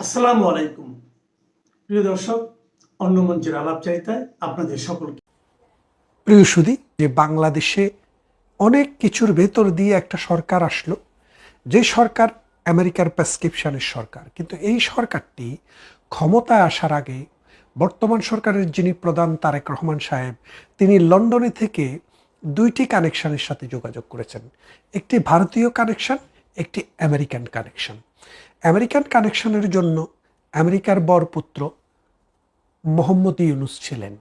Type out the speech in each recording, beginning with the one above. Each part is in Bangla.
আসসালামু আলাইকুম প্রিয় দর্শক, অন্য মঞ্চের আলাপচারিতায় আপনাদের সকলকে প্রিয় সুধী, যে বাংলাদেশে অনেক কিছুর ভেতর দিয়ে একটা সরকার আসলো, যে সরকার আমেরিকার প্রেসক্রিপশনের সরকার। কিন্তু এই সরকারটি ক্ষমতায় আসার আগে বর্তমান সরকারের যিনি প্রধান তারেক রহমান সাহেব, তিনি লন্ডনে থেকে দুইটি কানেকশনের সাথে যোগাযোগ করেছেন। একটি ভারতীয় কানেকশন, একটি আমেরিকান কানেকশন। আমেরিকান কানেকশনের জন্য আমেরিকার বরপুত্র মোহাম্মদ ইউনুস ছিলেন,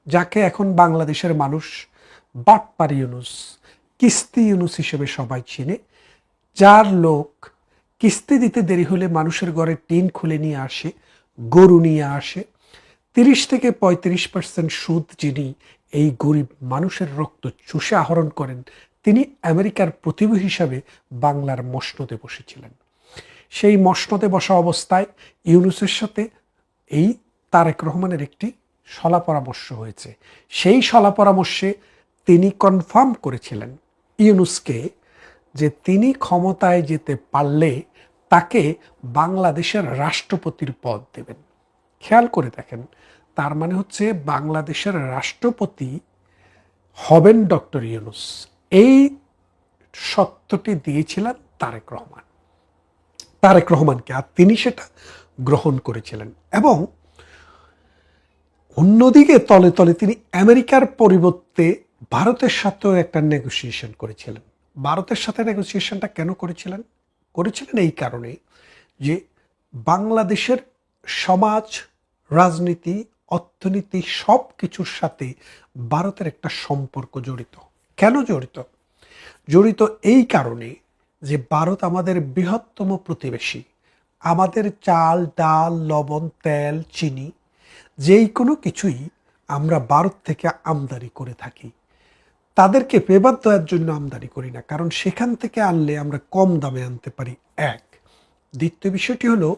যাকে এখন বাংলাদেশের মানুষ বাটপার ইউনুস, কিস্তি ইউনুস হিসেবে সবাই চিনে। যার লোক কিস্তি দিতে দেরি হলে মানুষের ঘরে টিন খুলে নিয়ে আসে, গরু নিয়ে আসে, 30-35% সুদ যিনি এই গরিব মানুষের রক্ত চুষে আহরণ করেন, তিনি আমেরিকার প্রতিভূ হিসাবে বাংলার মসনদে বসেছিলেন। সেই মসনদে বসা অবস্থায় ইউনুসের সাথে এই তারেক রহমানের একটি সলা পরামর্শ হয়েছে। সেই সলা পরামর্শে তিনি কনফার্ম করেছিলেন ইউনুসকে যে তিনি ক্ষমতায় যেতে পারলে তাকে বাংলাদেশের রাষ্ট্রপতির পদ দেবেন। খেয়াল করে দেখেন, তার মানে হচ্ছে বাংলাদেশের রাষ্ট্রপতি হবেন ডক্টর ইউনুস। এই সত্যটি দিয়েছিলেন তারেক রহমানকে, আর তিনি সেটা গ্রহণ করেছিলেন। এবং অন্যদিকে তলে তলে তিনি আমেরিকার পরিবর্তে ভারতের সাথেও একটা নেগোসিয়েশন করেছিলেন। ভারতের সাথে নেগোসিয়েশনটা কেন করেছিলেন এই কারণে যে বাংলাদেশের সমাজ, রাজনীতি, অর্থনীতি সব কিছুর সাথে ভারতের একটা সম্পর্ক জড়িত। কেন জড়িত এই কারণে যে ভারত আমাদের বৃহত্তম প্রতিবেশী। আমাদের চাল, ডাল, লবণ, তেল, চিনি যেই কোনো কিছুই আমরা ভারত থেকে আমদানি করে থাকি। তাদেরকে পেবাদ দেওয়ার জন্য আমদানি করি না, কারণ সেখান থেকে আনলে আমরা কম দামে আনতে পারি। এক, দ্বিতীয় বিষয়টি হলো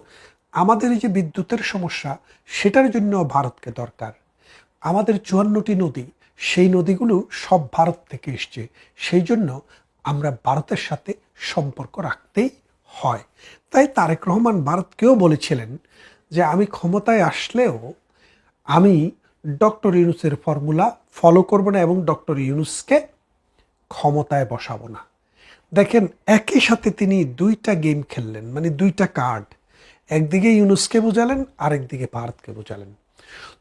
আমাদের এই যে বিদ্যুতের সমস্যা, সেটার জন্য ভারতকে দরকার। আমাদের 54টি নদী, সেই নদীগুলো সব ভারত থেকে এসছে, সেই জন্য আমরা ভারতের সাথে সম্পর্ক রাখতেই হয়। তাই তারেক রহমান ভারতকেও বলেছিলেন যে আমি ক্ষমতায় আসলেও আমি ডক্টর ইউনুসের ফর্মুলা ফলো করব না এবং ডক্টর ইউনুসকে ক্ষমতায় বসাবো না। দেখেন, একই সাথে তিনি দুইটা গেম খেললেন, মানে দুইটা কার্ড। একদিকে ইউনুসকে বোঝালেন, আরেকদিকে ভারতকে বোঝালেন।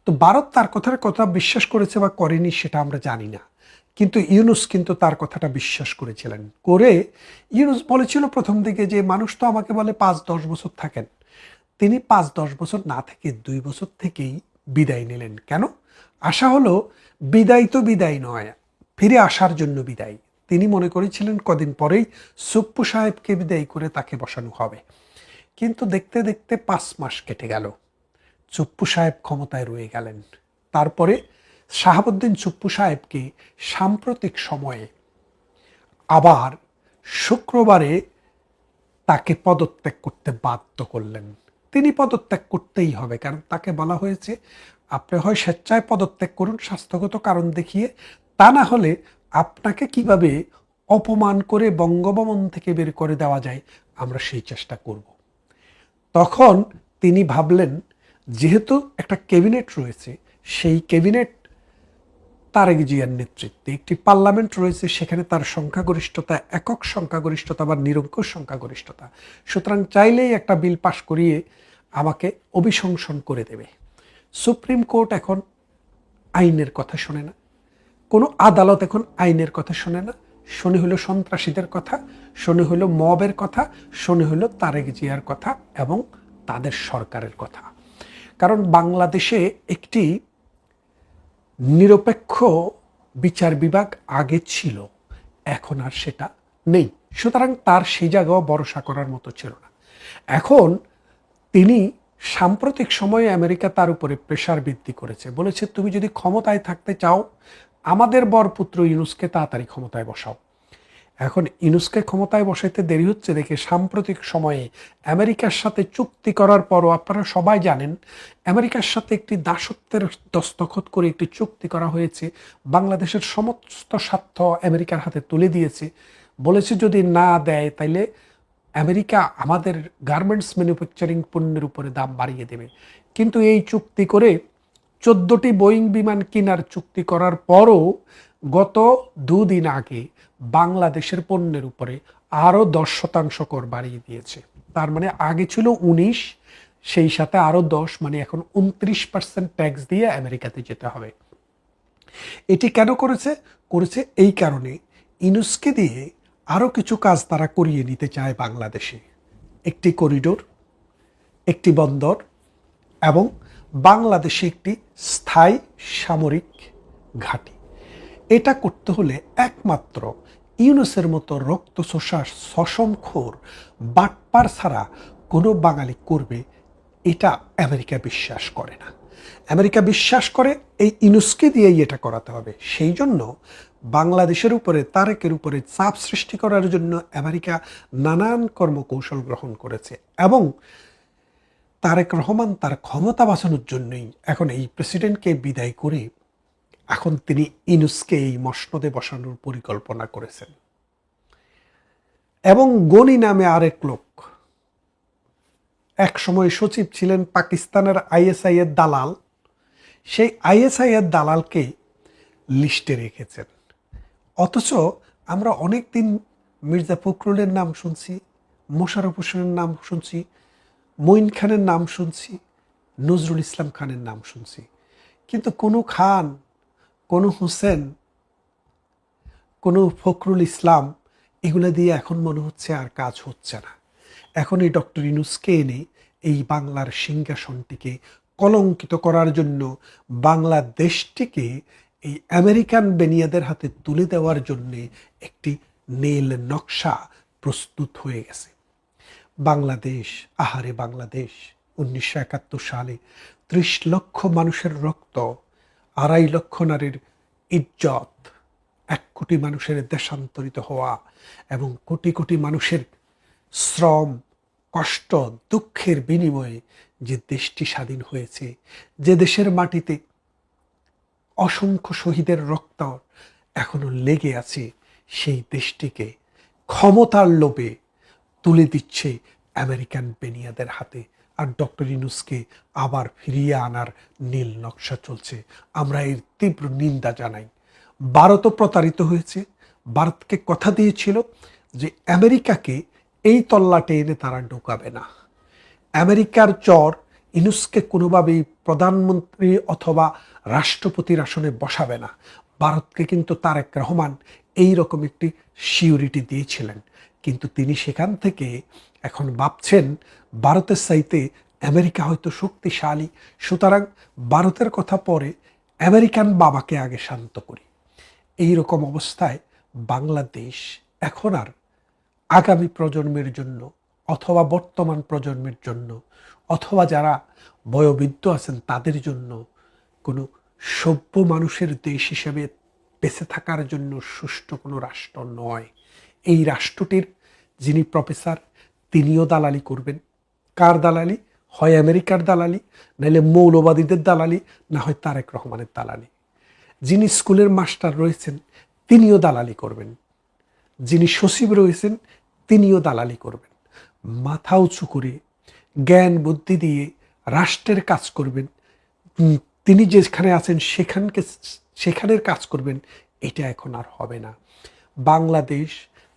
তো ভারত তার কথা বিশ্বাস করেছে বা করেনি সেটা আমরা জানি না, কিন্তু ইউনুস কিন্তু তার কথাটা বিশ্বাস করেছিলেন। করে ইউনুস বলেছিল প্রথম দিকে যে মানুষ তো আমাকে বলে 5-10 বছর থাকেন। তিনি 5-10 বছর না থেকে 2 বছর থেকেই বিদায় নিলেন। কেন? আশা হলো বিদায় তো বিদায় নয়, ফিরে আসার জন্য বিদায়। তিনি মনে করেছিলেন কদিন পরেই সুপ্পু সাহেবকে বিদায় করে তাকে বসানো হবে। কিন্তু দেখতে দেখতে 5 মাস কেটে গেল, সুপ্পু সাহেব ক্ষমতায় রয়ে গেলেন। তারপরে শাহাবুদ্দিন সুপ্পু সাহেবকে সাম্প্রতিক সময়ে আবার শুক্রবারে তাকে পদত্যাগ করতে বাধ্য করলেন। তিনি পদত্যাগ করতেই হবে, কারণ তাকে বলা হয়েছে আপনি হয় স্বেচ্ছায় পদত্যাগ করুন স্বাস্থ্যগত কারণ দেখিয়ে, তা না হলে আপনাকে কিভাবে অপমান করে বঙ্গভবন থেকে বের করে দেওয়া যায় আমরা সেই চেষ্টা করব। তখন তিনি ভাবলেন, যেহেতু একটা ক্যাবিনেট রয়েছে, সেই ক্যাবিনেট তারেক জিয়ার নেতৃত্বে, একটি পার্লামেন্ট রয়েছে, সেখানে তার সংখ্যাগরিষ্ঠতা একক সংখ্যাগরিষ্ঠতা বা নিরঙ্কুশ সংখ্যাগরিষ্ঠতা, সুতরাং চাইলেই একটা বিল পাশ করিয়ে আমাকে অভিশংসন করে দেবে। সুপ্রিম কোর্ট এখন আইনের কথা শোনে না, কোনো আদালত এখন আইনের কথা শোনে না। শোনে হলো সন্ত্রাসীদের কথা, শোনে হলো মবের কথা, শোনে হলো তারেক জিয়ার কথা এবং তাদের সরকারের কথা। কারণ বাংলাদেশে একটি নিরপেক্ষ বিচার বিভাগ আগে ছিল, এখন আর সেটা নেই। সুতরাং তার সেই জায়গাও ভরসা করার মতো ছিল না। এখন তিনি সাম্প্রতিক সময়ে আমেরিকা তার উপরে প্রেশার বৃদ্ধি করেছে, বলেছে তুমি যদি ক্ষমতায় থাকতে চাও আমাদের বরপুত্র ইউনুসকে তাড়াতাড়ি ক্ষমতায় বসাও। এখন ইউনুসকে ক্ষমতায় বসাইতে দেরি হচ্ছে দেখে সাম্প্রতিক সময়ে আমেরিকার সাথে চুক্তি করার পরও, আপনারা সবাই জানেন, আমেরিকার সাথে একটি দাসত্বের দস্তখত করে একটি চুক্তি করা হয়েছে। বাংলাদেশের সমস্ত স্বার্থ আমেরিকার হাতে তুলে দিয়েছে, বলেছে যদি না দেয় তাইলে আমেরিকা আমাদের গার্মেন্টস ম্যানুফ্যাকচারিং পণ্যের উপরে দাম বাড়িয়ে দেবে। কিন্তু এই চুক্তি করে 14টি বোয়িং বিমান কেনার চুক্তি করার পরও গত দুদিন আগে বাংলাদেশের পণ্যের উপরে আরও 10% কর বাড়িয়ে দিয়েছে। তার মানে আগে ছিল 19, সেই সাথে আরও 10, মানে এখন 29% ট্যাক্স দিয়ে আমেরিকাতে যেতে হবে। এটি কেন করেছে? এই কারণে ইনুসকে দিয়ে আরও কিছু কাজ তারা করিয়ে নিতে চায় বাংলাদেশে। একটি করিডোর, একটি বন্দর এবং বাংলাদেশে একটি স্থায়ী সামরিক ঘাঁটি। এটা করতে হলে একমাত্র ইউনুসের মতো রক্তচোষা সশমখোর বাটপার ছাড়া কোনো বাঙালি করবে, এটা আমেরিকা বিশ্বাস করে না। আমেরিকা বিশ্বাস করে এই ইনুসকে দিয়েই এটা করাতে হবে। সেই জন্য বাংলাদেশের উপরে, তারেকের উপরে চাপ সৃষ্টি করার জন্য আমেরিকা নানান কর্মকৌশল গ্রহণ করেছে এবং তারেক রহমান তার ক্ষমতা বাঁচানোর জন্যই এখন এই প্রেসিডেন্টকে বিদায় করে এখন তিনি ইনুসকে এই মসনদে বসানোর পরিকল্পনা করেছেন। এবং গনি নামে আরেক লোক এক সময় সচিব ছিলেন পাকিস্তানের আইএসআই এর দালাল, সেই আইএসআই এর দালালকে লিস্টে রেখেছেন। অথচ আমরা অনেকদিন মির্জা ফখরুলের নাম শুনছি, মোশাররফ হোসেনের নাম শুনছি, মঈন খানের নাম শুনছি, নজরুল ইসলাম খানের নাম শুনছি, কিন্তু কোনো খান, কোনো হোসেন, কোনো ফখরুল ইসলাম, এগুলো দিয়ে এখন মনে হচ্ছে আর কাজ হচ্ছে না। এখন এই ডক্টর ইউনূসকে এনে এই বাংলার সিংহাসনটিকে কলঙ্কিত করার জন্য, বাংলাদেশটিকে এই আমেরিকান বেনিয়াদের হাতে তুলে দেওয়ার জন্যে একটি নীল নকশা প্রস্তুত হয়ে গেছে। বাংলাদেশ, আহারে বাংলাদেশ, 1971 সালে 30 লক্ষ মানুষের রক্ত, 2.5 লক্ষ নারীর ইজ্জত, 1 কোটি মানুষের দেশান্তরিত হওয়া এবং কোটি কোটি মানুষের শ্রম, কষ্ট, দুঃখের বিনিময়ে যে দেশটি স্বাধীন হয়েছে, যে দেশের মাটিতে অসংখ্য শহীদের রক্ত এখনো লেগে আছে, সেই দেশটিকে ক্ষমতার লোভে তুলে দিচ্ছে আমেরিকান বেনিয়াদের হাতে। আর ডক্টর ইউনূসকে আবার ফিরিয়ে আনার নীল নকশা চলছে। আমরা এর তীব্র নিন্দা জানাই। ভারতও প্রতারিত হয়েছে। ভারতকে কথা দিয়েছিল যে আমেরিকাকে এই তল্লাটে এনে তারা ঢোকাবে না। আমেরিকার চর ইউনূসকে কোনোভাবেই প্রধানমন্ত্রী অথবা রাষ্ট্রপতির আসনে বসাবে না। ভারতকে কিন্তু তারেক রহমান এই রকম একটি সিউরিটি দিয়েছিলেন, কিন্তু তিনি সেখান থেকে এখন ভাবছেন ভারতের চাইতে আমেরিকা হয়তো শক্তিশালী, সুতরাং ভারতের কথা পরে, আমেরিকান বাবাকে আগে শান্ত করি। এই রকম অবস্থায় বাংলাদেশ এখন আর আগামী প্রজন্মের জন্য অথবা বর্তমান প্রজন্মের জন্য অথবা যারা বয়োবৃদ্ধ আছেন তাদের জন্য কোনো সভ্য মানুষের দেশ হিসেবে বেঁচে থাকার জন্য সুষ্ঠু কোনো রাষ্ট্র নয়। এই রাষ্ট্রটির যিনি প্রফেসর, তিনিও দালালি করবেন। কার দালালি? হয় আমেরিকার দালালি, নাহলে মৌলবাদীদের দালালি, না হয় তারেক রহমানের দালালি। যিনি স্কুলের মাস্টার রয়েছেন তিনিও দালালি করবেন, যিনি সচিব রয়েছেন তিনিও দালালি করবেন। মাথা উঁচু করে জ্ঞান বুদ্ধি দিয়ে রাষ্ট্রের কাজ করবেন, তিনি যেখানে আছেন সেখানের কাজ করবেন। এটা এখন আর হবে না। বাংলাদেশ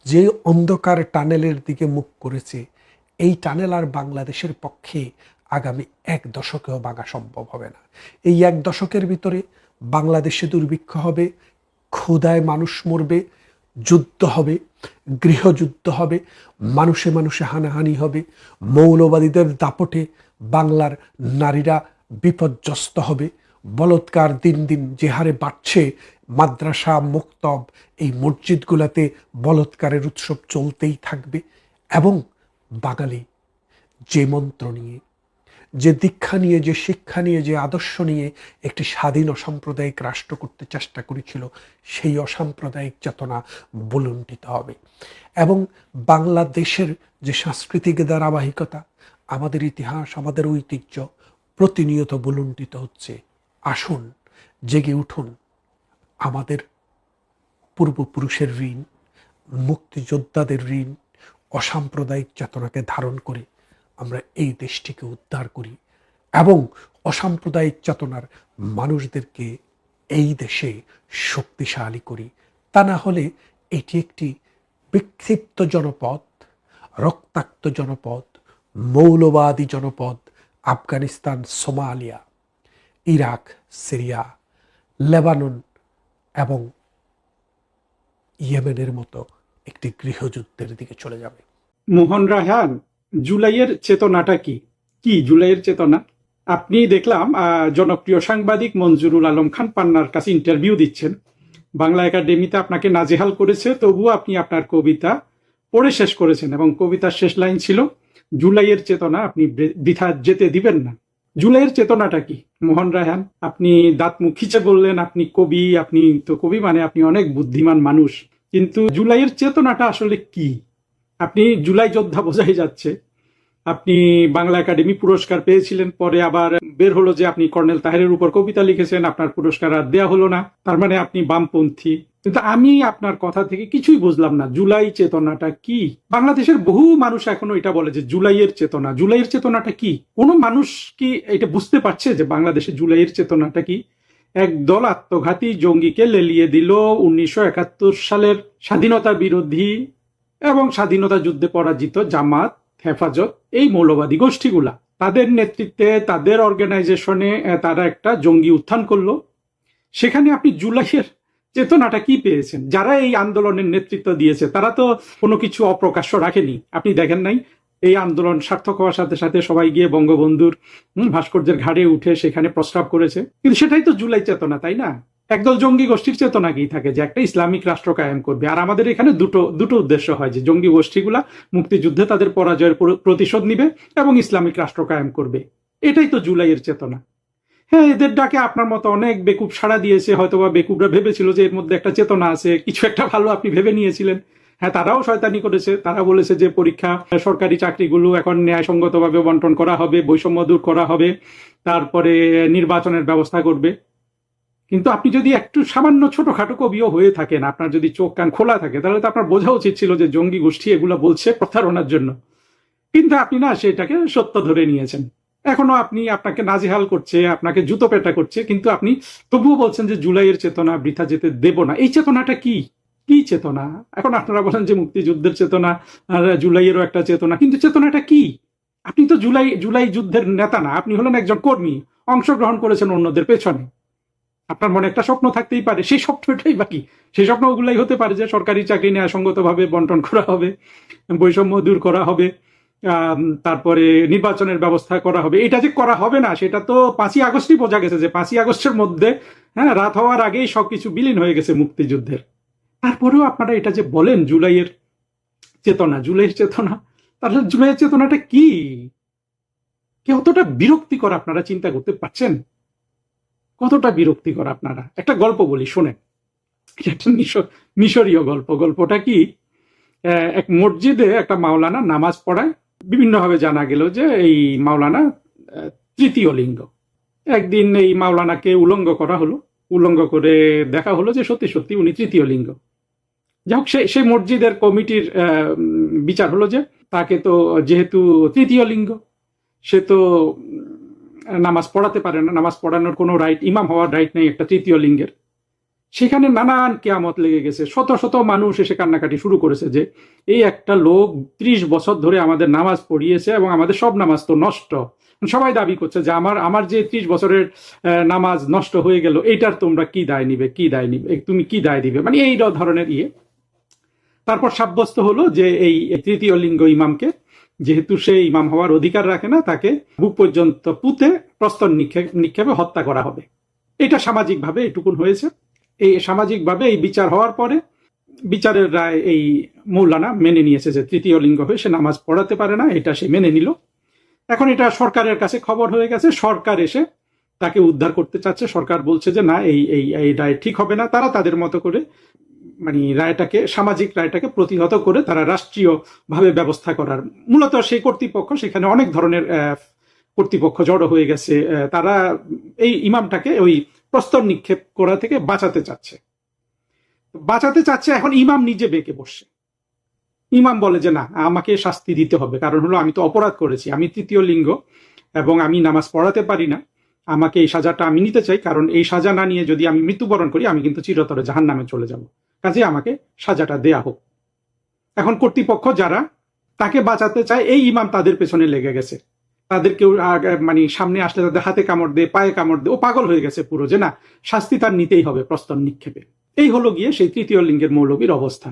যে অন্ধকার টানেলের দিকে মুখ করেছে, এই টানেল আর বাংলাদেশের পক্ষে আগামী 1 দশকেও ভাঙা সম্ভব হবে না। এই 1 দশকের ভিতরে বাংলাদেশে দুর্ভিক্ষ হবে, ক্ষুধায় মানুষ মরবে, যুদ্ধ হবে, গৃহযুদ্ধ হবে, মানুষে মানুষে হানাহানি হবে, মৌলবাদীদের দাপটে বাংলার নারীরা বিপর্যস্ত হবে, বলৎকার দিন দিন যে হারে বাড়ছে, মাদ্রাসা, মুক্তব, এই মসজিদগুলোতে বলৎকারের উৎসব চলতেই থাকবে। এবং বাঙালি যে মন্ত্র নিয়ে, যে দীক্ষা নিয়ে, যে শিক্ষা নিয়ে, যে আদর্শ নিয়ে একটি স্বাধীন অসাম্প্রদায়িক রাষ্ট্র করতে চেষ্টা করেছিল, সেই অসাম্প্রদায়িক চেতনা বুলুণ্ঠিত হবে। এবং বাংলাদেশের যে সাংস্কৃতিক ধারাবাহিকতা, আমাদের ইতিহাস, আমাদের ঐতিহ্য প্রতিনিয়ত বুলুণ্ঠিত হচ্ছে। আসুন, জেগে উঠুন। আমাদের পূর্বপুরুষের ঋণ, মুক্তিযোদ্ধাদের ঋণ, অসাম্প্রদায়িক চেতনাকে ধারণ করে আমরা এই দেশটিকে উদ্ধার করি এবং অসাম্প্রদায়িক চেতনার মানুষদেরকে এই দেশে শক্তিশালী করি। তা না হলে এটি একটি বিক্ষিপ্ত জনপদ, রক্তাক্ত জনপদ, মৌলবাদী জনপদ, Afghanistan, Somalia, Iraq, Syria, Lebanon এবং ইয়েমেনের মতো একটি গৃহযুদ্ধের দিকে চলে যাবে। মোহন রায়হান, জুলাইয়ের চেতনাটা কি? কি জুলাইয়ের চেতনা? আপনি দেখলাম জনপ্রিয় সাংবাদিক মঞ্জুরুল আলম খান পান্নার কাছে ইন্টারভিউ দিচ্ছেন। বাংলা একাডেমিতে আপনাকে নাজেহাল করেছে, তবুও আপনি আপনার কবিতা পড়ে শেষ করেছেন এবং কবিতার শেষ লাইন ছিল, জুলাইয়ের চেতনা আপনি বৃথা যেতে দিবেন না। জুলাইয়ের চেতনাটা কি মোহন রায়হান? আপনি দাঁত মুখ খিচে বললেন আপনি কবি, আপনি তো কবি মানে আপনি অনেক বুদ্ধিমান মানুষ, কিন্তু জুলাইয়ের চেতনাটা আসলে কি? আপনি জুলাই যোদ্ধা বোঝাই যাচ্ছে। আপনি বাংলা একাডেমি পুরস্কার পেয়েছিলেন, পরে আবার বের হলো যে আপনি কর্নেল তাহেরের উপর কবিতা লিখেছেন, আপনার পুরস্কার আর দেয়া হলো না, তার মানে আপনি বামপন্থী। কিন্তু আমি আপনার কথা থেকে কিছুই বুঝলাম না, জুলাই চেতনাটা কি? বাংলাদেশের বহু মানুষ এখনো এটা বলে যে জুলাইয়ের চেতনা। জুলাইয়ের চেতনাটা কি? কোনো মানুষ কি এটা বুঝতে পারছে যে বাংলাদেশে জুলাইয়ের চেতনাটা কি? একদল আত্মঘাতী জঙ্গিকে লেলিয়ে দিল 1971 সালের স্বাধীনতা বিরোধী এবং স্বাধীনতা যুদ্ধে পরাজিত জামাত, হেফাজত, এই মৌলবাদী গোষ্ঠীগুলা। তাদের নেতৃত্বে, তাদের অর্গানাইজেশনে তারা একটা জঙ্গি উত্থান করলো। সেখানে আপনি জুলাইয়ের চেতনাটা কি পেয়েছেন? যারা এই আন্দোলনের নেতৃত্ব দিয়েছে তারা তো কোনো কিছু অপ্রকাশ্য রাখেনি। আপনি দেখেন নাই এই আন্দোলন সার্থক হওয়ার সাথে সাথে সবাই গিয়ে বঙ্গবন্ধুর ভাস্কর্যের ঘাড়ে উঠে সেখানে প্রস্তাব করেছে? কিন্তু সেটাই তো জুলাই চেতনা, তাই না? একদল জঙ্গি গোষ্ঠীর চেতনা কি থাকে যে একটা ইসলামিক রাষ্ট্র কায়েম করবে। আর আমাদের এখানে দুটো উদ্দেশ্য হয়, যে জঙ্গি গোষ্ঠীগুলা মুক্তিযুদ্ধে তাদের পরাজয়ের প্রতিশোধ নিবে এবং ইসলামিক রাষ্ট্র কায়েম করবে। এটাই তো জুলাইয়ের চেতনা। হ্যাঁ, এদের ডাকে আপনার মতো অনেক বেকুব সাড়া দিয়েছে, হয়তোবা বেকুবরা ভেবেছিল যে এর মধ্যে একটা চেতনা আছে, কিছু একটা ভালো আপনি ভেবে নিয়েছিলেন। হ্যাঁ, তারাও শয়তানি করেছে, তারা বলেছে যে পরীক্ষা, সরকারি চাকরিগুলো এখন ন্যায়সঙ্গতভাবে বন্টন করা হবে, বৈষম্য দূর করা হবে, তারপরে নির্বাচনের ব্যবস্থা করবে। কিন্তু আপনি যদি একটু সামান্য ছোটখাটো কবিও হয়ে থাকেন, আপনার যদি চোখ কান খোলা থাকে, তাহলে তো আপনার বোঝা উচিত ছিল যে জঙ্গি গোষ্ঠী এগুলো বলছে প্রতারণার জন্য। কিন্তু আপনি না সেটাকে সত্য ধরে নিয়েছেন। এখনো আপনাকে নাজেহাল করছে, আপনাকে জুতো পেটা করছে, কিন্তু আপনি তবুও বলছেন যে জুলাইয়ের চেতনা বৃথা যেতে দেব না। এই চেতনাটা কি? কি চেতনা? এখন আপনারা বলেন যে মুক্তিযুদ্ধের চেতনা আর জুলাইয়েরও একটা চেতনা, কিন্তু চেতনাটা কি? আপনি তো জুলাই যুদ্ধের নেতা না, আপনি হলেন একজন কর্মী, অংশগ্রহণ করেছেন অন্যদের পেছনে। আপনার মনে একটা স্বপ্ন থাকতেই পারে, সেই স্বপ্নটাই বাকি। সেই স্বপ্ন ওগুলাই হতে পারে যে সরকারি চাকরি ন্যায়সঙ্গতভাবে বন্টন করা হবে, বৈষম্য দূর করা হবে, তারপরে নির্বাচনের ব্যবস্থা করা হবে। এটা যে করা হবে না সেটা তো 5ই আগস্টই বোঝা গেছে, যে 5ই আগস্টের মধ্যে রাত হওয়ার আগেই সবকিছু বিলীন হয়ে গেছে মুক্তিযুদ্ধের। তারপরেও আপনারা এটা যে বলেন জুলাইয়ের চেতনা, জুলাইয়ের চেতনা, তাহলে জুলাইয়ের চেতনাটা কি? কতটা বিরক্তিকর আপনারা চিন্তা করতে পারছেন? কতটা বিরক্তিকর আপনারা। একটা গল্প বলি, শোনেন। একটা মিশরীয় গল্প। গল্পটা কি, এক মসজিদে একটা মাওলানা নামাজ পড়ায়। বিভিন্নভাবে জানা গেল যে এই মাওলানা তৃতীয় লিঙ্গ। একদিন এই মাওলানাকে উলঙ্গ করা হলো, উলঙ্গ করে দেখা হলো যে সত্যি সত্যি উনি তৃতীয় লিঙ্গ। যাই হোক, সেই মসজিদের কমিটির বিচার হলো যে তাকে তো যেহেতু তৃতীয় লিঙ্গ, সে তো নামাজ পড়াতে পারে না, নামাজ পড়ানোর কোনো রাইট, ইমাম হওয়ার রাইট নেই একটা তৃতীয় লিঙ্গের। সেখানে নানান কেয়ামত লেগে গেছে, শত শত মানুষ এসে কান্নাকাটি শুরু করেছে যে এই একটা লোক 30 বছর ধরে আমাদের নামাজ পড়িয়েছে এবং আমাদের সব নামাজ তো নষ্ট। সবাই দাবি করছে যে আমার যে 30 বছরের নামাজ নষ্ট হয়ে গেল, এইটার তোমরা কি দায় নিবে, কি দায় নিবে, তুমি কি দায় দিবে, মানে এই ধরনের ইয়ে। তারপর সাব্যস্ত হলো যে এই তৃতীয় লিঙ্গ ইমামকে, যেহেতু সে ইমাম হওয়ার অধিকার রাখে না, তাকে বুক পর্যন্ত পুঁতে প্রস্তর নিক্ষেপে হত্যা করা হবে। এটা সামাজিকভাবে এটুকুন হয়েছে। এই সামাজিকভাবে এই বিচার হওয়ার পরে বিচারের রায় এই মৌলানা মেনে নিয়েছে যে তৃতীয় লিঙ্গ হয়ে সে নামাজ পড়াতে পারে না, এটা সে মেনে নিল। এখন এটা সরকারের কাছে খবর হয়ে গেছে, সরকার এসে তাকে উদ্ধার করতে চাচ্ছে। সরকার বলছে যে না, এই রায় ঠিক হবে না। তারা তাদের মতো করে মানে রায়টাকে, সামাজিক রায়টাকে প্রতিহত করে তারা রাষ্ট্রীয়ভাবে ব্যবস্থা করার, মূলত সেই কর্তৃপক্ষ, সেখানে অনেক ধরনের কর্তৃপক্ষ জড়ো হয়ে গেছে। তারা এই ইমামটাকে ওই প্রস্তর নিক্ষেপ করা থেকে বাঁচাতে চাচ্ছে। এখন ইমাম নিজে বেঁকে বসছে। ইমাম বলে যে না, আমাকে শাস্তি দিতে হবে, কারণ হলো আমি তো অপরাধ করেছি, আমি তৃতীয় লিঙ্গ এবং আমি নামাজ পড়াতে পারি না, আমাকে এই সাজাটা আমি নিতে চাই, কারণ এই সাজা না নিয়ে যদি আমি মৃত্যুবরণ করি আমি কিন্তু চিরতরে জাহান্নামে চলে যাব, কাজে আমাকে সাজাটা দেয়া হোক। এখন কর্তৃপক্ষ যারা তাকে বাঁচাতে চায়, এই ইমাম তাদের পেছনে লেগে গেছে, তাদের কেউ মানে সামনে আসলে তাদের হাতে কামড় দে, পায়ে কামড় দে, ও পাগল হয়ে গেছে পুরো, যে না শাস্তি তার নিতেই হবে প্রস্তর নিক্ষেপে। এই হলো গিয়ে সেই তৃতীয় লিঙ্গের মৌলবীর অবস্থা।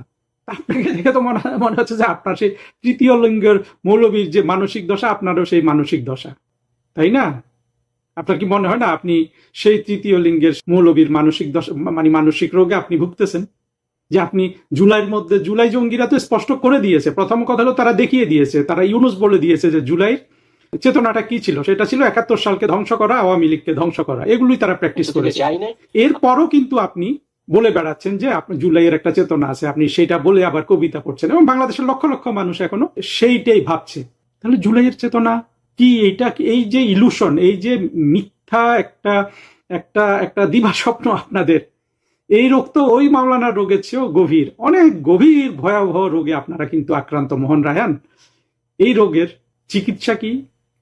আপনাকে দেখে তো মনে হচ্ছে যে আপনার সেই তৃতীয় লিঙ্গের মৌলবীর যে মানসিক দশা, আপনারও সেই মানসিক দশা, তাই না? আপনার কি মনে হয় না আপনি সেই তৃতীয় লিঙ্গের মৌলবীর মানসিক দশা, মানে মানসিক রোগে আপনি ভুগতেছেন? যে আপনি জুলাইয়ের মধ্যে, জুলাই জঙ্গিরা তো স্পষ্ট করে দিয়েছে, প্রথম কথা হলো তারা দেখিয়ে দিয়েছে, তারা ইউনুস বলে দিয়েছে যে জুলাইয়ের চেতনাটা কি ছিল, সেটা ছিল ৭১ সালকে ধ্বংস করা, আওয়ামী লীগকে ধ্বংস করা, এগুলোই তারা প্র্যাকটিস করেছে। এরপরও কিন্তু আপনি বলে বেড়াচ্ছেন যে আপনি জুলাইয়ের একটা চেতনা আছে, আপনি সেটা বলে আবার কবিতা পড়ছেন, এবং বাংলাদেশের লক্ষ লক্ষ মানুষ এখনো সেইটাই ভাবছে। তাহলে জুলাইয়ের চেতনা কি? এইটা এই যে ইলুশন, এই যে মিথ্যা একটা একটা একটা দিবা স্বপ্ন আপনাদের, এই রোগ তো ওই মাওলানার রোগের চেয়েও গভীর, অনেক গভীর ভয়াবহ রোগে আপনারা কিন্তু আক্রান্ত মোহন রায়হান। এই রোগের চিকিৎসা কি,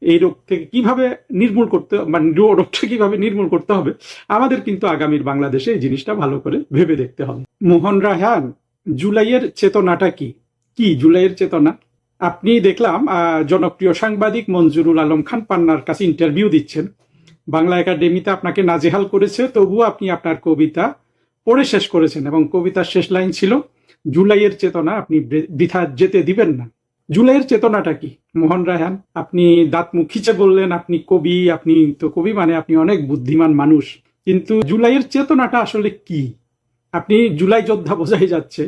এই রোগ থেকে কিভাবে নির্মূল করতে, মানে রোগটা কিভাবে নির্মূল করতে হবে, আমাদের কিন্তু আগামীর বাংলাদেশে এই জিনিসটা ভালো করে ভেবে দেখতে হবে। মোহন রায়হান, জুলাইয়ের চেতনাটা কি? কি জুলাইয়ের চেতনা? আপনি দেখলাম জনপ্রিয় সাংবাদিক মঞ্জুরুল আলম খান পান্নার কাছে ইন্টারভিউ দিচ্ছেন, বাংলা একাডেমিতে আপনাকে নাজেহাল করেছে, তবুও আপনি আপনার কবিতা পড়ে শেষ করেছেন, এবং কবিতার শেষ লাইন ছিল জুলাইয়ের চেতনা আপনি বৃথা যেতে দিবেন না। জুলাইয়ের চেতনাটা কি মোহন রায়হান? আপনি দাঁত মুখ খিচে বললেন আপনি কবি, আপনি তো কবি মানে আপনি অনেক বুদ্ধিমান মানুষ, কিন্তু জুলাইয়ের চেতনাটা আসলে কি? আপনি জুলাই যোদ্ধা বোঝাই যাচ্ছে,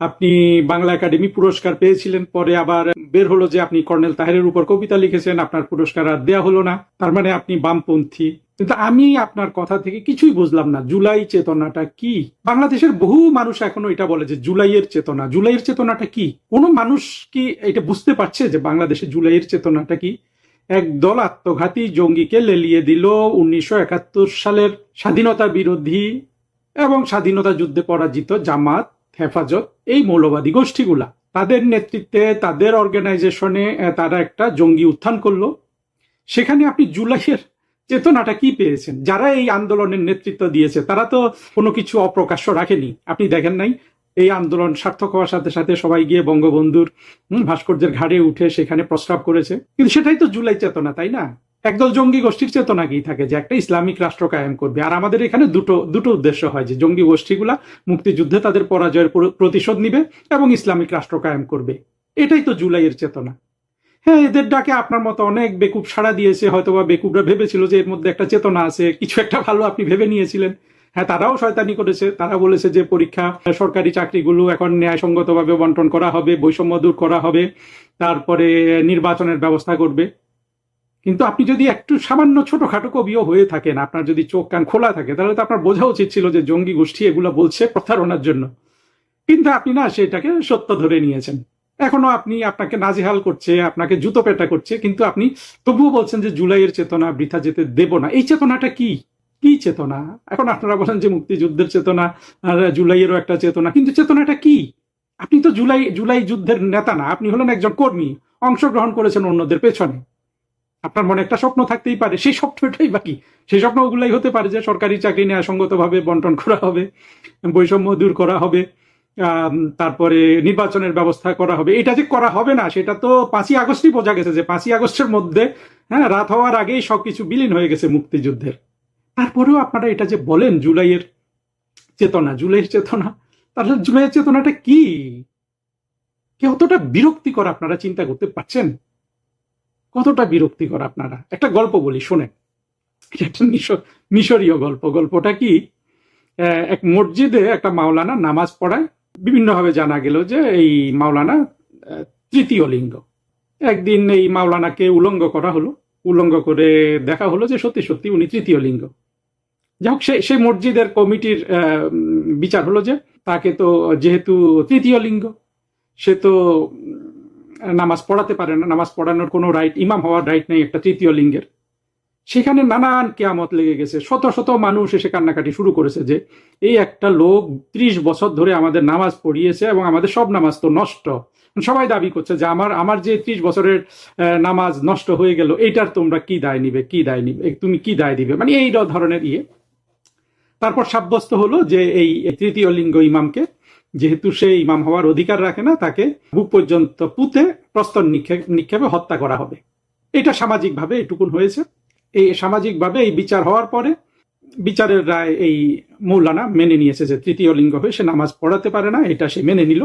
আপনি বাংলা একাডেমি পুরস্কার পেয়েছিলেন, পরে আবার বের হলো যে আপনি কর্নেল তাহেরের উপর কবিতা লিখেছেন, আপনার পুরস্কার আর দেয়া হলো না, তার মানে আপনি বামপন্থী। কিন্তু আমি আপনার কথা থেকে কিছুই বুঝলাম না, জুলাই চেতনাটা কি? বাংলাদেশের বহু মানুষ এখনো এটা বলে যে জুলাইয়ের চেতনা, জুলাইয়ের চেতনাটা কি? কোনো মানুষ কি এটা বুঝতে পারছে যে বাংলাদেশে জুলাইয়ের চেতনাটা কি? একদল আত্মঘাতী জঙ্গিকে লেলিয়ে দিল ১৯৭১ সালের স্বাধীনতা বিরোধী এবং স্বাধীনতা যুদ্ধে পরাজিত জামাত, হেফাজত, এই মৌলবাদী গোষ্ঠীগুলা, তাদের নেতৃত্বে, তাদের অর্গানাইজেশনে তারা একটা জঙ্গি উত্থান করলো। সেখানে আপনি জুলাইয়ের চেতনাটা কি পেয়েছেন? যারা এই আন্দোলনের নেতৃত্ব দিয়েছে তারা তো কোনো কিছু অপ্রকাশ্য রাখেনি, আপনি দেখেন নাই? এই আন্দোলন সার্থক হওয়ার সাথে সাথে সবাই গিয়ে বঙ্গবন্ধুর ভাস্কর্যের ঘাড়ে উঠে সেখানে প্রস্রাব করেছে, কিন্তু সেটাই তো জুলাই চেতনা, তাই না? একদল জঙ্গি গোষ্ঠীর চেতনা কি থাকে যে একটা ইসলামিক রাষ্ট্র কায়েম করবে, আর আমাদের এখানে দুটো উদ্দেশ্য হয়, যে জঙ্গি গোষ্ঠীগুলা মুক্তিযুদ্ধে তাদের পরাজয়ের প্রতিশোধ নিবে এবং ইসলামিক রাষ্ট্র কায়েম করবে, এটাই তো জুলাইয়ের চেতনা। হ্যাঁ, এদের ডাকে আপনার মতো অনেক বেকুব সাড়া দিয়েছে, হয়তোবা বেকুবরা ভেবেছিল যে এর মধ্যে একটা চেতনা আছে, কিছু একটা ভালো আপনি ভেবে নিয়েছিলেন। হ্যাঁ, তারাও শয়তানি করেছে, তারা বলেছে যে পরীক্ষা, সরকারি চাকরিগুলো এখন ন্যায়সঙ্গতভাবে বন্টন করা হবে, বৈষম্য দূর করা হবে, তারপরে নির্বাচনের ব্যবস্থা করবে। কিন্তু আপনি যদি একটু সামান্য ছোটখাটো কবিও হয়ে থাকেন, আপনার যদি চোখ কান খোলা থাকে, তাহলে তো আপনার বোঝা উচিত ছিল যে জঙ্গি গোষ্ঠী এগুলো বলছে প্রতারণার জন্য, কিন্তু আপনি না সেটাকে সত্য ধরে নিয়েছেন। এখনো আপনাকে নাজেহাল করছে, আপনাকে জুতো পেটা করছে, কিন্তু আপনি তবুও বলছেন যে জুলাইয়ের চেতনা বৃথা যেতে দেব না। এই চেতনাটা কি? কি চেতনা? এখন আপনারা বলেন যে মুক্তিযুদ্ধের চেতনা, আর জুলাইয়েরও একটা চেতনা, কিন্তু চেতনাটা কি? আপনি তো জুলাই যুদ্ধের নেতা না, আপনি হলেন একজন কর্মী, অংশগ্রহণ করেছেন অন্যদের পেছনে। আপনার মনে একটা স্বপ্ন থাকতেই পারে, সেই স্বপ্নটাই বাকি, সেই স্বপ্ন ওগুলাই হতে পারে যে সরকারি চাকরি ন্যায়সঙ্গতভাবে বন্টন করা হবে, বৈষম্য দূর করা হবে, তারপরে নির্বাচনের ব্যবস্থা করা হবে। এটা যে করা হবে না সেটা তো ৫ই আগস্টই বোঝা গেছে, যে ৫ই আগস্টের মধ্যে রাত হওয়ার আগেই সবকিছু বিলীন হয়ে গেছে মুক্তিযুদ্ধের। তারপরেও আপনারা এটা যে বলেন জুলাইয়ের চেতনা, জুলাইয়ের চেতনা, তাহলে জুলাইয়ের চেতনাটা কি? কতটা বিরক্তিকর আপনারা চিন্তা করতে পারছেন? কতটা বিরক্তিকর আপনারা। একটা গল্প বলি, শোনেন, একটা মিশরীয় গল্প। গল্পটা কি, এক মসজিদে একটা মাওলানা নামাজ পড়ায়, বিভিন্নভাবে জানা গেল যে এই মাওলানা তৃতীয় লিঙ্গ। একদিন এই মাওলানাকে উলঙ্গ করা হলো, উলঙ্গ করে দেখা হলো যে সত্যি সত্যি উনি তৃতীয় লিঙ্গ। যাই হোক, সেই মসজিদের কমিটির বিচার হলো যে তাকে তো যেহেতু তৃতীয় লিঙ্গ, সে তো নামাজ পড়াতে পারে না, নামাজ পড়ানোর কোনো রাইট, ইমাম হওয়ার রাইট নেই একটা তৃতীয় লিঙ্গের। সেখানে নানান কেয়ামত লেগে গেছে, শত শত মানুষ এসে কান্নাকাটি শুরু করেছে যে এই একটা লোক ৩০ বছর ধরে আমাদের নামাজ পড়িয়েছে এবং আমাদের সব নামাজ তো নষ্ট, সবাই দাবি করছে যে আমার আমার যে 30 বছরের নামাজ নষ্ট হয়ে গেল, এইটার তোমরা কি দায় নিবে, তুমি কি দায় দিবে, মানে এই ধরনের ইয়ে। তারপর সাব্যস্ত হলো যে এই তৃতীয় লিঙ্গ ইমামকে, যেহেতু সে ইমাম হওয়ার অধিকার রাখে না, তাকে বুক পর্যন্ত পুঁতে প্রস্তর নিক্ষেপে হত্যা করা হবে। এটা সামাজিকভাবে এটুকুন হয়েছে। এই সামাজিকভাবে এই বিচার হওয়ার পরে বিচারের রায় এই মৌলানা মেনে নিয়েছে যে তৃতীয় লিঙ্গ হয়ে সে নামাজ পড়াতে পারে না, এটা সে মেনে নিল।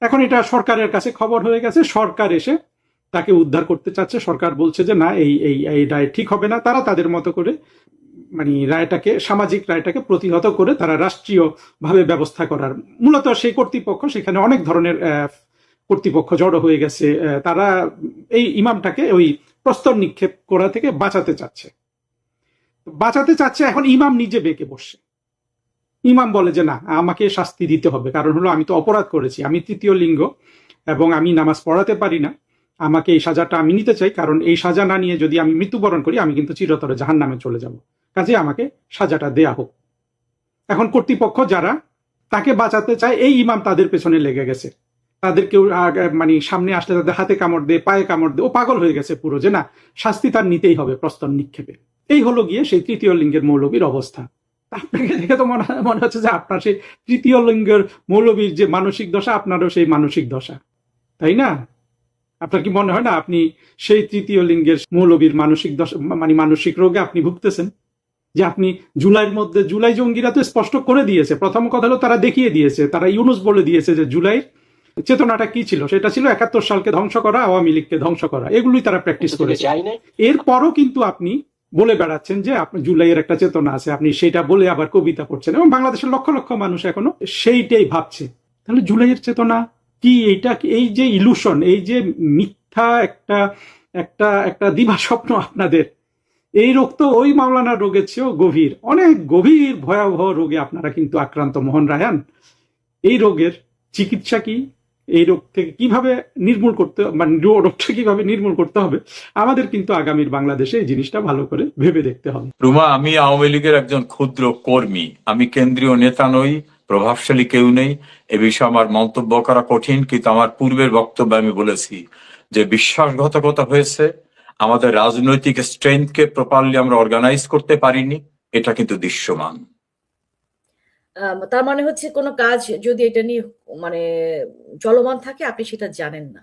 এখন এটা সরকারের কাছে খবর হয়ে গেছে, সরকার এসে তাকে উদ্ধার করতে চাচ্ছে। সরকার বলছে যে না, এই এই এই রায় ঠিক হবে না। তারা তাদের মতো করে মানে রায়টাকে, সামাজিক রায়টাকে প্রতিহত করে তারা রাষ্ট্রীয় ভাবে ব্যবস্থা করার, মূলত সেই কর্তৃপক্ষ, সেখানে অনেক ধরনের কর্তৃপক্ষ জড়ো হয়ে গেছে, তারা এই ইমামটাকে ওই প্রস্তর নিক্ষেপ করা থেকে বাঁচাতে চাচ্ছে। এখন ইমাম নিজে বেঁকে বসছে। ইমাম বলে যে না, আমাকে শাস্তি দিতে হবে, কারণ হলো আমি তো অপরাধ করেছি, আমি তৃতীয় লিঙ্গ এবং আমি নামাজ পড়াতে পারি না, আমাকে এই সাজাটা আমি নিতে চাই, কারণ এই সাজা না নিয়ে যদি আমি মৃত্যুবরণ করি আমি কিন্তু চিরতরে জাহান্নামে চলে যাব, কাজে আমাকে সাজাটা দেয়া হোক। এখন কর্তৃপক্ষ যারা তাকে বাঁচাতে চায়, এই ইমাম তাদের পেছনে লেগে গেছে। তাদের কেউ মানে সামনে আসলে তাদের হাতে কামড় দে, পায়ে কামড় দে, ও পাগল হয়ে গেছে পুরো, যে না, শাস্তি তার নিতেই হবে প্রস্তর নিক্ষেপে। এই হলো গিয়ে সেই তৃতীয় লিঙ্গের মৌলবীর অবস্থা। আপনাকে দেখে তো মনে হচ্ছে যে আপনার সেই তৃতীয় লিঙ্গের মৌলবীর যে মানসিক দশা, আপনারও সেই মানসিক দশা, তাই না? আপনার কি মনে হয় না আপনি সেই তৃতীয় লিঙ্গের মৌলবীর মানসিক দশা, মানে মানসিক রোগে আপনি ভুগতেছেন? যে আপনি জুলাইয়ের মধ্যে, জুলাই জঙ্গিরা তো স্পষ্ট করে দিয়েছে, প্রথম কথা হলো তারা দেখিয়ে দিয়েছে, তারা ইউনুস বলে দিয়েছে যে জুলাই চেতনাটা কি ছিল, সেটা ছিল 71 সালকে ধ্বংস করা, আওয়ামী লীগকে ধ্বংস করা, এগুলোই তারা প্র্যাকটিস করেছে। এরপরও কিন্তু আপনি বলে বেড়াচ্ছেন যে আপনি জুলাইয়ের একটা চেতনা আছে, আপনি সেটা বলে আবার কবিতা পড়ছেন, এবং বাংলাদেশের লক্ষ লক্ষ মানুষ এখনো সেইটাই ভাবছে। তাহলে জুলাইয়ের চেতনা কি? এইটা এই যে ইলুশন, এই যে মিথ্যা একটা একটা একটা দিবা স্বপ্ন আপনাদের, এই রোগ তো ওই মাওলানার রোগের চেয়েও গভীর, অনেক গভীর ভয়াবহ রোগে আপনারা কিন্তু আক্রান্ত। মোহন রায়হান, এই রোগের চিকিৎসা কি? এই রোগ থেকে কিভাবে নির্মূল করতে, মানে রোগটা কিভাবে নির্মূল করতে হবে, আমাদের কিন্তু আগামীর বাংলাদেশে এই জিনিসটা ভালো করে ভেবে দেখতে হবে। রুমা, আমি আওয়ামী লীগের একজন ক্ষুদ্র কর্মী, আমি কেন্দ্রীয় নেতা নই, প্রভাবশালী কেউ নেই। এ বিষয়ে আমার মন্তব্য করা কঠিন, কিন্তু আমার পূর্বের বক্তব্যে আমি বলেছি যে বিশ্বাসঘাতকতা হয়েছে, আমাদের রাজনৈতিক স্ট্রেংথকে প্রপারলি আমরা অর্গানাইজ করতে পারিনি, এটা কিন্তু দৃশ্যমান। তার মানে হচ্ছে কোনো কাজ যদি এটা নিয়ে মানে চলমান থাকে, আপনি সেটা জানেন না।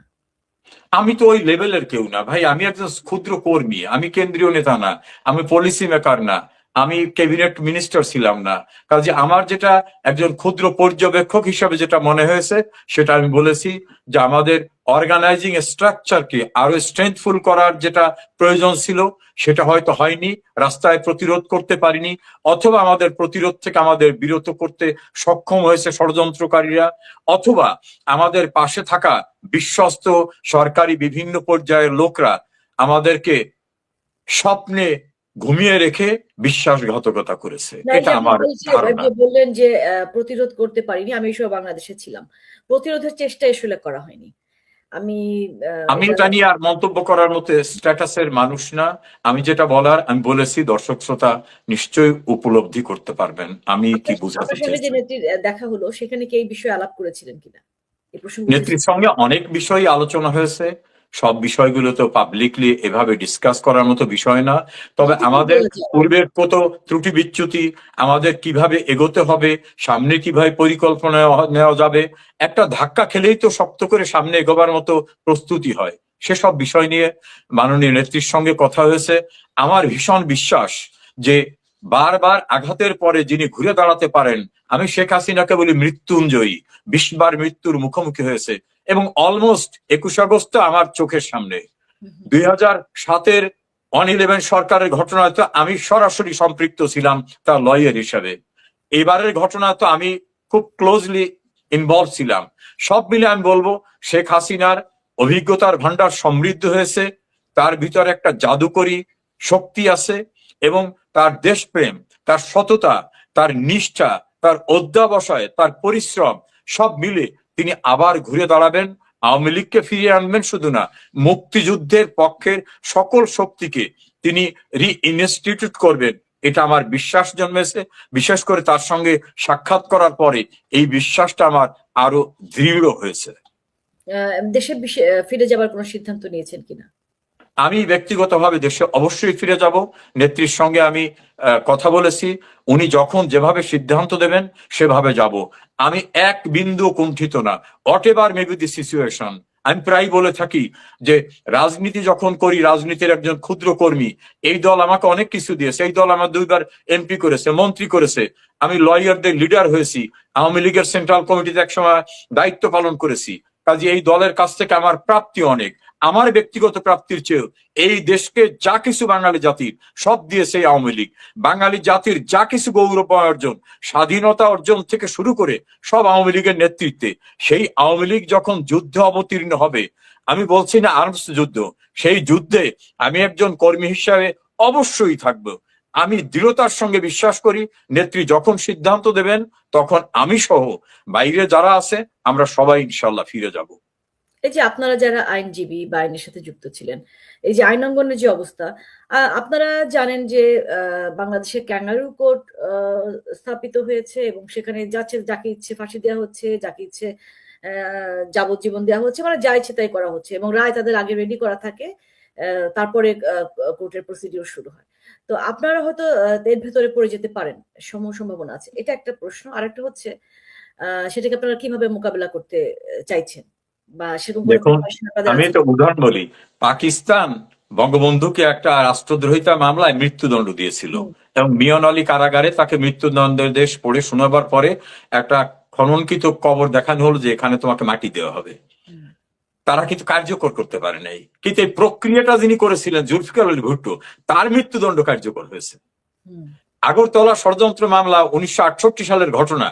আমি তো ওই লেভেলের কেউ না ভাই, আমি একজন ক্ষুদ্র কর্মী, আমি কেন্দ্রীয় নেতা না, আমি পলিসি মেকার না, আমি ক্যাবিনেট মিনিস্টার ছিলাম না। কাজে আমার যেটা একজন ক্ষুদ্র পর্যবেক্ষক হিসাবে যেটা মনে হয়েছে সেটা আমি বলেছি, যে আমাদের অর্গানাইজিং স্ট্রাকচারকে আরো স্ট্রেংথফুল করার যেটা প্রয়োজন ছিল সেটা হয়তো হয়নি, রাস্তায় প্রতিরোধ করতে পারিনি, অথবা আমাদের প্রতিরোধ থেকে আমাদের বিরত করতে সক্ষম হয়েছে ষড়যন্ত্রকারীরা, অথবা আমাদের পাশে থাকা বিশ্বস্ত সরকারি বিভিন্ন পর্যায়ের লোকরা আমাদেরকে স্বপ্নে ঘুমিয়ে রেখে বিশ্বাসঘাতকতা করেছে। এটা আমার ধারণা। বললেন যে প্রতিরোধ করতে পারিনি, আমি এই সময় বাংলাদেশে ছিলাম, প্রতিরোধের চেষ্টা আসলে করা হয়নি। আমি এটা নিয়ে আর মন্তব্য করার মতো স্ট্যাটাসের মানুষ না। আমি যেটা বলার আমি বলেছি, দর্শক শ্রোতা নিশ্চয়ই উপলব্ধি করতে পারবেন আমি কি বুঝাতে চাইছি। দেখা হলো, সেখানে কি এই বিষয়ে আলাপ করেছিলেন কিনা? নেত্রীর সঙ্গে অনেক বিষয় আলোচনা হয়েছে, সব বিষয়গুলো তো পাবলিকলি এভাবে ডিসকাস করার মতো বিষয় না। তবে আমাদের পূর্বের কত ত্রুটি বিচ্যুতি, আমাদের কিভাবে এগোতে হবে, সামনে কিভাবে পরিকল্পনা নেওয়া যাবে, একটা ধাক্কা খেলেই তো শক্ত করে সামনে এগোবার মতো প্রস্তুতি হয়, সেসব বিষয় নিয়ে মাননীয় নেত্রীর সঙ্গে কথা হয়েছে। আমার ভীষণ বিশ্বাস যে বারবার আঘাতের পরে যিনি ঘুরে দাঁড়াতে পারেন, আমি শেখ হাসিনাকে বলি মৃত্যুঞ্জয়ী, 20 বার মৃত্যুর মুখোমুখি হয়েছে, এবং অলমোস্ট 21 আগস্ট আমার চোখের সামনে 2007-এর 1-11 সরকারের ঘটনায় তো আমি সরাসরি সম্পৃক্ত ছিলাম তার লয়ার হিসাবে। এবারের ঘটনা তো আমি খুব ক্লোজলি ইনভলভ ছিলাম। সব মিলে আমি বলবো শেখ হাসিনার অভিজ্ঞতার ভান্ডার সমৃদ্ধ হয়েছে, তার ভিতরে একটা জাদুকরী শক্তি আছে, এবং তার দেশপ্রেম, তার সততা, তার নিষ্ঠা, তার অধ্যাবসায়, তার পরিশ্রম সব মিলে তিনি আবার ঘুরে দাঁড়াবেন, আওয়ামী লীগকে ফিরিয়ে আনবেন, শুধু না মুক্তিযুদ্ধের পক্ষের সকল শক্তিকে তিনি রিইনস্টিটিউট করবেন, এটা আমার বিশ্বাস জন্মেছে। বিশেষ করে তার সঙ্গে সাক্ষাৎ করার পরে এই বিশ্বাসটা আমার আরো দৃঢ় হয়েছে। দেশে ফিরে যাবার কোনো সিদ্ধান্ত নিয়েছেন কিনা? আমি ব্যক্তিগতভাবে দেশে অবশ্যই ফিরে যাব। নেত্রীর সঙ্গে আমি কথা বলেছি, উনি যখন যেভাবে সিদ্ধান্ত দেবেন সেভাবে যাব। আমি এক বিন্দু কুণ্ঠিত না, what ever may be the situation. আমি প্রায় বলে থাকি যে রাজনীতি যখন করি, রাজনীতির একজন ক্ষুদ্র কর্মী, এই দল আমাকে অনেক কিছু দিয়েছে, এই দল আমার 2বার এমপি করেছে, মন্ত্রী করেছে, আমি লয়ারদের লিডার হয়েছি, আওয়ামী লীগের সেন্ট্রাল কমিটিতে একসময় দায়িত্ব পালন করেছি। কাজে এই দলের কাছ থেকে আমার প্রাপ্তি অনেক। আমার ব্যক্তিগত প্রাপ্তির চেয়েও এই দেশকে যা কিছু বাঙালি জাতির সব দিয়েছে এই আওয়ামী লীগ। বাঙালি জাতির যা কিছু গৌরব অর্জন, স্বাধীনতা অর্জন থেকে শুরু করে সব আওয়ামী লীগের নেতৃত্বে। সেই আওয়ামী লীগ যখন যুদ্ধে অবতীর্ণ হবে, আমি বলছি না আর্মস যুদ্ধ, সেই যুদ্ধে আমি একজন কর্মী হিসাবে অবশ্যই থাকবো। আমি দৃঢ়তার সঙ্গে বিশ্বাস করি নেত্রী যখন সিদ্ধান্ত দেবেন তখন আমি সহ বাইরে যারা আছে আমরা সবাই ইনশাল্লাহ ফিরে যাব। এই যে আপনারা যারা আইনজীবী বা আইনের সাথে যুক্ত ছিলেন, এই যে আইনাঙ্গনের যে অবস্থা, আপনারা জানেন যে বাংলাদেশে ক্যাঙ্গারু কোর্ট স্থাপিত হয়েছে এবং সেখানে যাকে ইচ্ছে ফাঁসি দেওয়া হচ্ছে, যাকে ইচ্ছে যাবজ্জীবন দেওয়া হচ্ছে, মানে যা ইচ্ছে তাই করা হচ্ছে এবং রায় তাদের আগে রেডি করা থাকে, তারপরে কোর্টের প্রসিডিওর শুরু হয়। তো আপনারা হয়তো এর ভেতরে পড়ে যেতে পারেন, সম্ভাবনা আছে। এটা একটা প্রশ্ন। আরেকটা হচ্ছে সেটাকে আপনারা কিভাবে মোকাবেলা করতে চাইছেন বা সেরকম কোনো দেখুন, preparation আপনাদের আমি আছে? তো উদাহরণ বলি, পাকিস্তান বঙ্গবন্ধুকে একটা রাষ্ট্রদ্রোহিতা মামলায় মৃত্যুদণ্ড দিয়েছিল এবং মিয়ান আলী কারাগারে তাকে মৃত্যুদণ্ডাদেশ পড়ে শোনাবার পরে একটা খননকৃত কবর দেখানো হলো যে এখানে তোমাকে মাটি দেওয়া হবে। তারা কিন্তু কার্যকর করতে পারে নাই, কিন্তু এই প্রক্রিয়াটা যিনি করেছিলেন জুলফিকার আলী ভুট্টো, তার মৃত্যুদণ্ড কার্যকর হয়েছে। আগরতলা ষড়যন্ত্র মামলা 1968 সালের ঘটনা,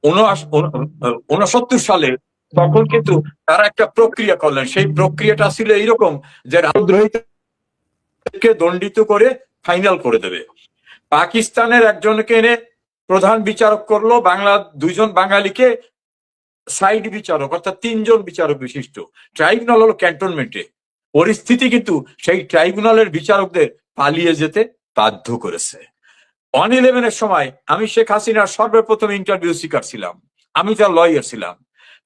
1969 সালে তখন কিন্তু তারা একটা প্রক্রিয়া করলেন। সেই প্রক্রিয়াটা ছিল এইরকম যে রাষ্ট্রদ্রোহিতাকে দণ্ডিত করে ফাইনাল করে দেবে। পাকিস্তানের একজনকে এনে প্রধান বিচারক করলো, 2জন বাঙালিকে সাইড বিচারক, অর্থাৎ 3জন বিচারক বিশিষ্ট। ট্রাইব্যুনাল হলো ক্যান্টনমেন্টে। পরিস্থিতি কিন্তু সেই ট্রাইব্যুনালের বিচারকদের পালিয়ে যেতে বাধ্য করেছে। 1/11 সময় আমি শেখ হাসিনার সর্বপ্রথম ইন্টারভিউ শিকার ছিলাম, আমি তার লয়ার ছিলাম।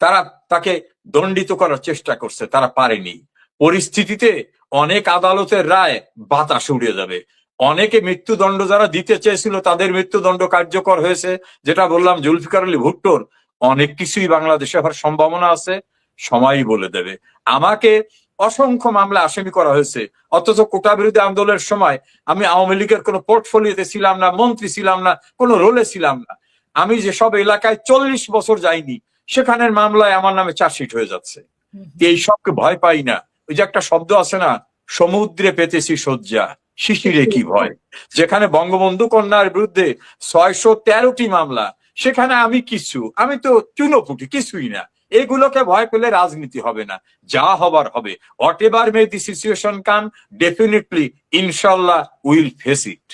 তারা তাকে দণ্ডিত করার চেষ্টা করছে, তারা পারেনি। পরিস্থিতিতে অনেক আদালতের রায় বাতাস উড়িয়ে যাবে। অনেকে মৃত্যুদণ্ড যারা দিতে চেয়েছিল তাদের মৃত্যুদণ্ড কার্যকর হয়েছে। যেটা বললাম জুলফিকার আলী ভুট্টোর অনেক কিছুই বাংলাদেশে হওয়ার সম্ভাবনা আছে, সময়ই বলে দেবে। আমাকে অসংখ্য মামলা আসামি করা হয়েছে, অথচ কোটা বিরোধী আন্দোলনের সময় আমি আওয়ামী লীগের কোনো পোর্টফোলিওতে ছিলাম না, মন্ত্রী ছিলাম না, কোনো রোলে ছিলাম না। আমি যেসব এলাকায় 40 বছর যাইনি সেখানের মামলায় আমার নামে চার্জশিট হয়ে যাচ্ছে। এই সবকে ভয় পাই না। ওই যে একটা শব্দ আছে না, সমুদ্রে পেতেছি শয্যা, শিশিরে কি ভয়। যেখানে বঙ্গবন্ধু কন্যার বিরুদ্ধে 613টি মামলা, সেখানে আমি তো চুনোপুটি, কিছুই না। এগুলোকে ভয় পেলে রাজনীতি হবে না, যা হবার হবে। Whatever may the situation come, definitely ইনশাল্লাহ উইল ফেস ইট।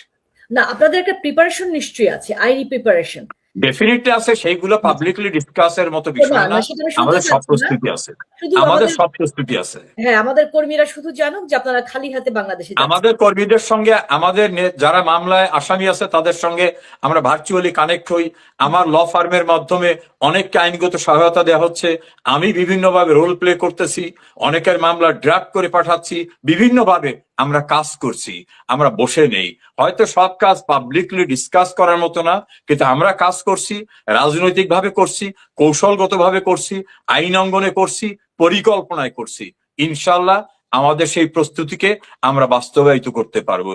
না, আপনাদের একটা প্রিপারেশন নিশ্চয়ই আছে, আইনি প্রিপারেশন ডেফিনেটলি আছে, সেইগুলো পাবলিকলি ডিসকাসের মতো বিষয় না। সেটা আমি আমাদের শুনতে সব চাচ্ছি না। প্রস্তুতি আছে, শুধু আমাদের সব প্রস্তুতি আছে। হ্যাঁ, আমাদের কর্মীরা শুধু জানুক যে আপনারা খালি হাতে বাংলাদেশে যাচ্ছেন। আমাদের কর্মীদের সঙ্গে আমাদের যারা মামলায় আসামি আছে তাদের সঙ্গে আমরা ভার্চুয়ালি কানেক্ট হই। আমার ল ফার্মের মাধ্যমে অনেককে আইনগত সহায়তা দেওয়া হচ্ছে। আমি বিভিন্নভাবে রোল প্লে করতেছি, অনেকের মামলা ড্রাফট করে পাঠাচ্ছি, বিভিন্নভাবে আমরা কাজ করছি। আমরা বসে নেই। হয়তো সব কাজ পাবলিকলি ডিসকাস করার মতো না, কিন্তু আমরা কাজ করছি, রাজনৈতিকভাবে করছি, কৌশলগতভাবে করছি, আইন অঙ্গনে করছি, পরিকল্পনায় করছি। ইনশাল্লাহ আমাদের সেই প্রস্তুতিকে আমরা বাস্তবায়িত করতে পারবো।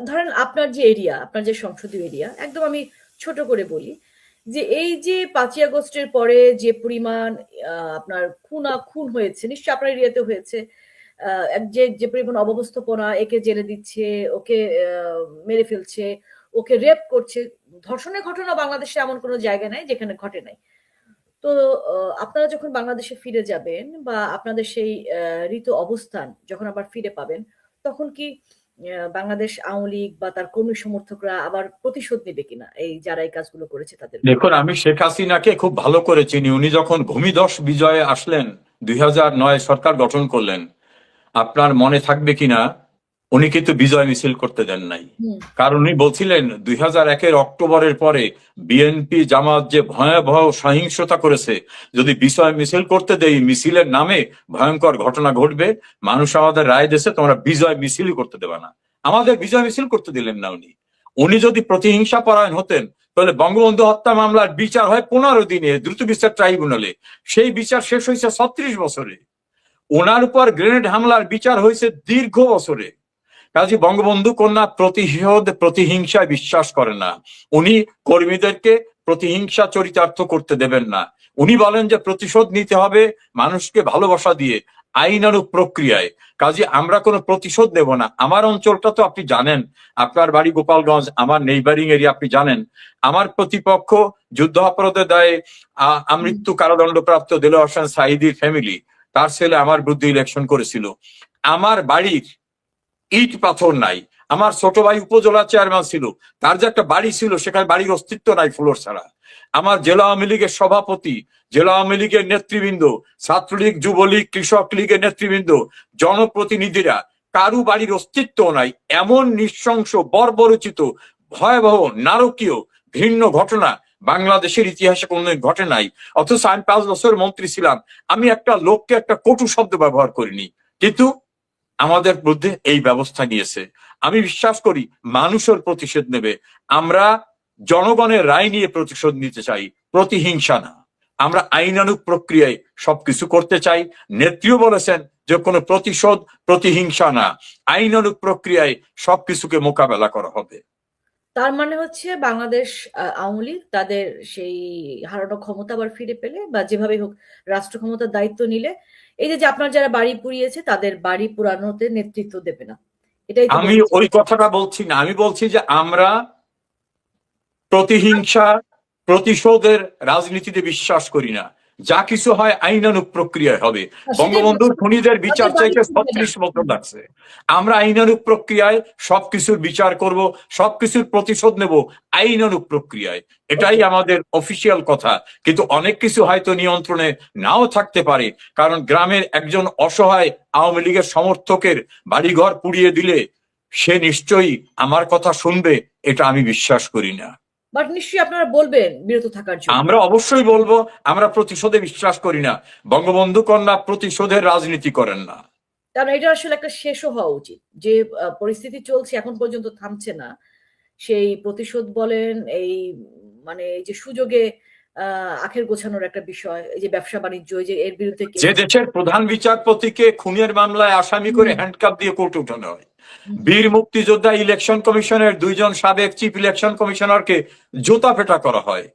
ধরেন আপনার যে এরিয়া, আপনার যে সংসদীয় এরিয়া, একদম আমি ছোট করে বলি যে এই যে 5ই আগস্টের পরে যে পরিমাণ আপনার খুন হয়েছে, নিশ্চয়ই আপনার এরিয়াতে হয়েছে, যে পরিমাণ অব্যবস্থাপনা, একে জেলে দিচ্ছে, ওকে মেরে ফেলছে, ওকে রেপ করছে। ধর্ষণের ঘটনা বাংলাদেশে এমন কোনো জায়গা নাই যেখানে ঘটে নাই। তো আপনারা যখন বাংলাদেশে ফিরে যাবেন বা আপনাদের সেই ঋত অবস্থান যখন আবার ফিরে পাবেন, তখন কি বাংলাদেশ আওয়ামী লীগ বা তার কর্মী সমর্থকরা আবার প্রতিশোধ নেবে কিনা এই যারা এই কাজগুলো করেছে তাদের? দেখুন, আমি শেখ হাসিনাকে খুব ভালো করে চিনি। উনি যখন ভূমিধস বিজয়ে আসলেন, 2009 সরকার গঠন করলেন, আপনার মনে থাকবে কিনা উনি কিন্তু বিজয় মিছিল করতে দেন নাই। হুম। কারণ উনি বলছিলেন 2001-এর অক্টোবরের পরে বিএনপি জামাত যে ভয়াবহ সহিংসতা করেছে, যদি বিজয় মিছিল করতে দেই মিছিলের নামে ভয়ঙ্কর ঘটনা ঘটবে, মানুষ আমাদের রায় দিয়েছে তোমরা বিজয় মিছিলই করতে দেবে না। আমাদের বিজয় মিছিল করতে দিলেন না উনি। উনি যদি প্রতিহিংসা পরায়ণ হতেন তাহলে বঙ্গবন্ধু হত্যা মামলার বিচার হয় 15 দিনে দ্রুত বিচার ট্রাইব্যুনালে, সেই বিচার শেষ হয়েছে 36 বছরে। ওনার উপর গ্রেনেড হামলার বিচার হয়েছে দীর্ঘ বছরে। কাজী বঙ্গবন্ধু কন্যা প্রতিশোধ প্রতিহিংসায় বিশ্বাস করেন না। উনি কর্মীদেরকে প্রতিহিংসা চরিতার্থ করতে দেবেন না। উনি বলেন যে প্রতিশোধ নিতে হবে মানুষকে ভালোবাসা দিয়ে, আইনানুগ প্রক্রিয়ায়। কাজে আমরা কোনো প্রতিশোধ নেব না। আমার অঞ্চলটা তো আপনি জানেন, আপনার বাড়ি গোপালগঞ্জ, আমার নেইবারিং এরিয়া আপনি জানেন। আমার প্রতিপক্ষ যুদ্ধ অপরাধের দায়ে আমৃত্যু কারাদণ্ডপ্রাপ্ত দেলোয়ার হোসেন সাঈদীর ফ্যামিলি, তার ছেলে আমার বিরুদ্ধে ইলেকশন করেছিল। আমার বাড়ির ইট পাথর নাই। আমার ছোট ভাই উপজেলা চেয়ারম্যান ছিল, তার যে একটা বাড়ি ছিল সেখানে বাড়ির অস্তিত্ব নাই ফ্লোর ছাড়া। আমার জেলা আওয়ামী লীগের সভাপতি, জেলা আওয়ামী লীগের নেতৃবৃন্দ, ছাত্রলীগ, যুবলীগ, কৃষক লীগের নেতৃবৃন্দ, জনপ্রতিনিধিরা, কারু বাড়ির অস্তিত্ব নাই। এমন নৃশংস, বর্বরচিত, ভয়াবহ, নারকীয়, ঘৃণ্য ঘটনা বাংলাদেশের ইতিহাসে কোনোদিন ঘটে নাই। অথচ আমি 5 বছর মন্ত্রী ছিলাম, আমি একটা লোককে একটা কটু শব্দ ব্যবহার করিনি, কিন্তু আমাদের মধ্যে এই ব্যবস্থা নিয়েছে। আমি বিশ্বাস করি মানুষের প্রতিশোধ নেবে। আমরা জনগণের রায় নিয়ে প্রতিশোধ নিতে চাই, প্রতিহিংসা না। আমরা আইনানুগ প্রক্রিয়ায় সবকিছু করতে চাই। নেত্রীও বলেছেন যে কোনো প্রতিশোধ প্রতিহিংসা না, আইনানুগ প্রক্রিয়ায় সবকিছুকে মোকাবেলা করা হবে। তার মানে হচ্ছে বাংলাদেশ আওয়ামী লীগ তাদের সেই হারানো ক্ষমতা আবার ফিরে পেলে বা যেভাবে হোক রাষ্ট্র ক্ষমতার দায়িত্ব নিলে, এই যে আপনার যারা বাড়ি পুড়িয়েছে তাদের বাড়ি পুরানোতে নেতৃত্ব দেবে না, এটাই তো আমি ওই কথাটা বলছি না। আমি বলছি যে আমরা প্রতিহিংসা প্রতিশোধের রাজনীতিতে বিশ্বাস করি না। যা কিছু হয় আইনানুগ প্রক্রিয়ায় হবে। বঙ্গবন্ধুর খুনিদের বিচার চাইতে 36 বছর লাগছে। আমরা আইনানুগ প্রক্রিয়ায় সবকিছুর বিচার করব, সবকিছুর প্রতিশোধ নেব আইনানুগ প্রক্রিয়ায়। এটাই আমাদের অফিসিয়াল কথা। কিন্তু অনেক কিছু হয়তো নিয়ন্ত্রণে নাও থাকতে পারে, কারণ গ্রামের একজন অসহায় আওয়ামী লীগের সমর্থকের বাড়িঘর পুড়িয়ে দিলে সে নিশ্চয়ই আমার কথা শুনবে, এটা আমি বিশ্বাস করি না। বাট নিশ্চয়ই আপনারা বলবেন বিরত থাকার জন্য। আমরা অবশ্যই বলবো, আমরা প্রতিশোধে বিশ্বাস করি না। বঙ্গবন্ধু কন্যা প্রতিশোধের রাজনীতি করেন না। কারণ এটা আসলে একটা শেষও হওয়া উচিত। যে পরিস্থিতি চলছে এখন পর্যন্ত থামছে না, সেই প্রতিশোধ বলেন, এই মানে এই যে সুযোগে আখের গোছানোর একটা বিষয়, এই যে ব্যবসা বাণিজ্য, এই যে এর বিরুদ্ধে যে দেশের প্রধান বিচারপতিকে খুনের মামলায় আসামি করে হ্যান্ডকাপ দিয়ে কোর্টে উঠানো হয়, বীর মুক্তিযোদ্ধা ইলেকশন কমিশনের 2 জন সাবেক চিফ ইলেকশন কমিশনারকে জুতা পেটা করা হয়,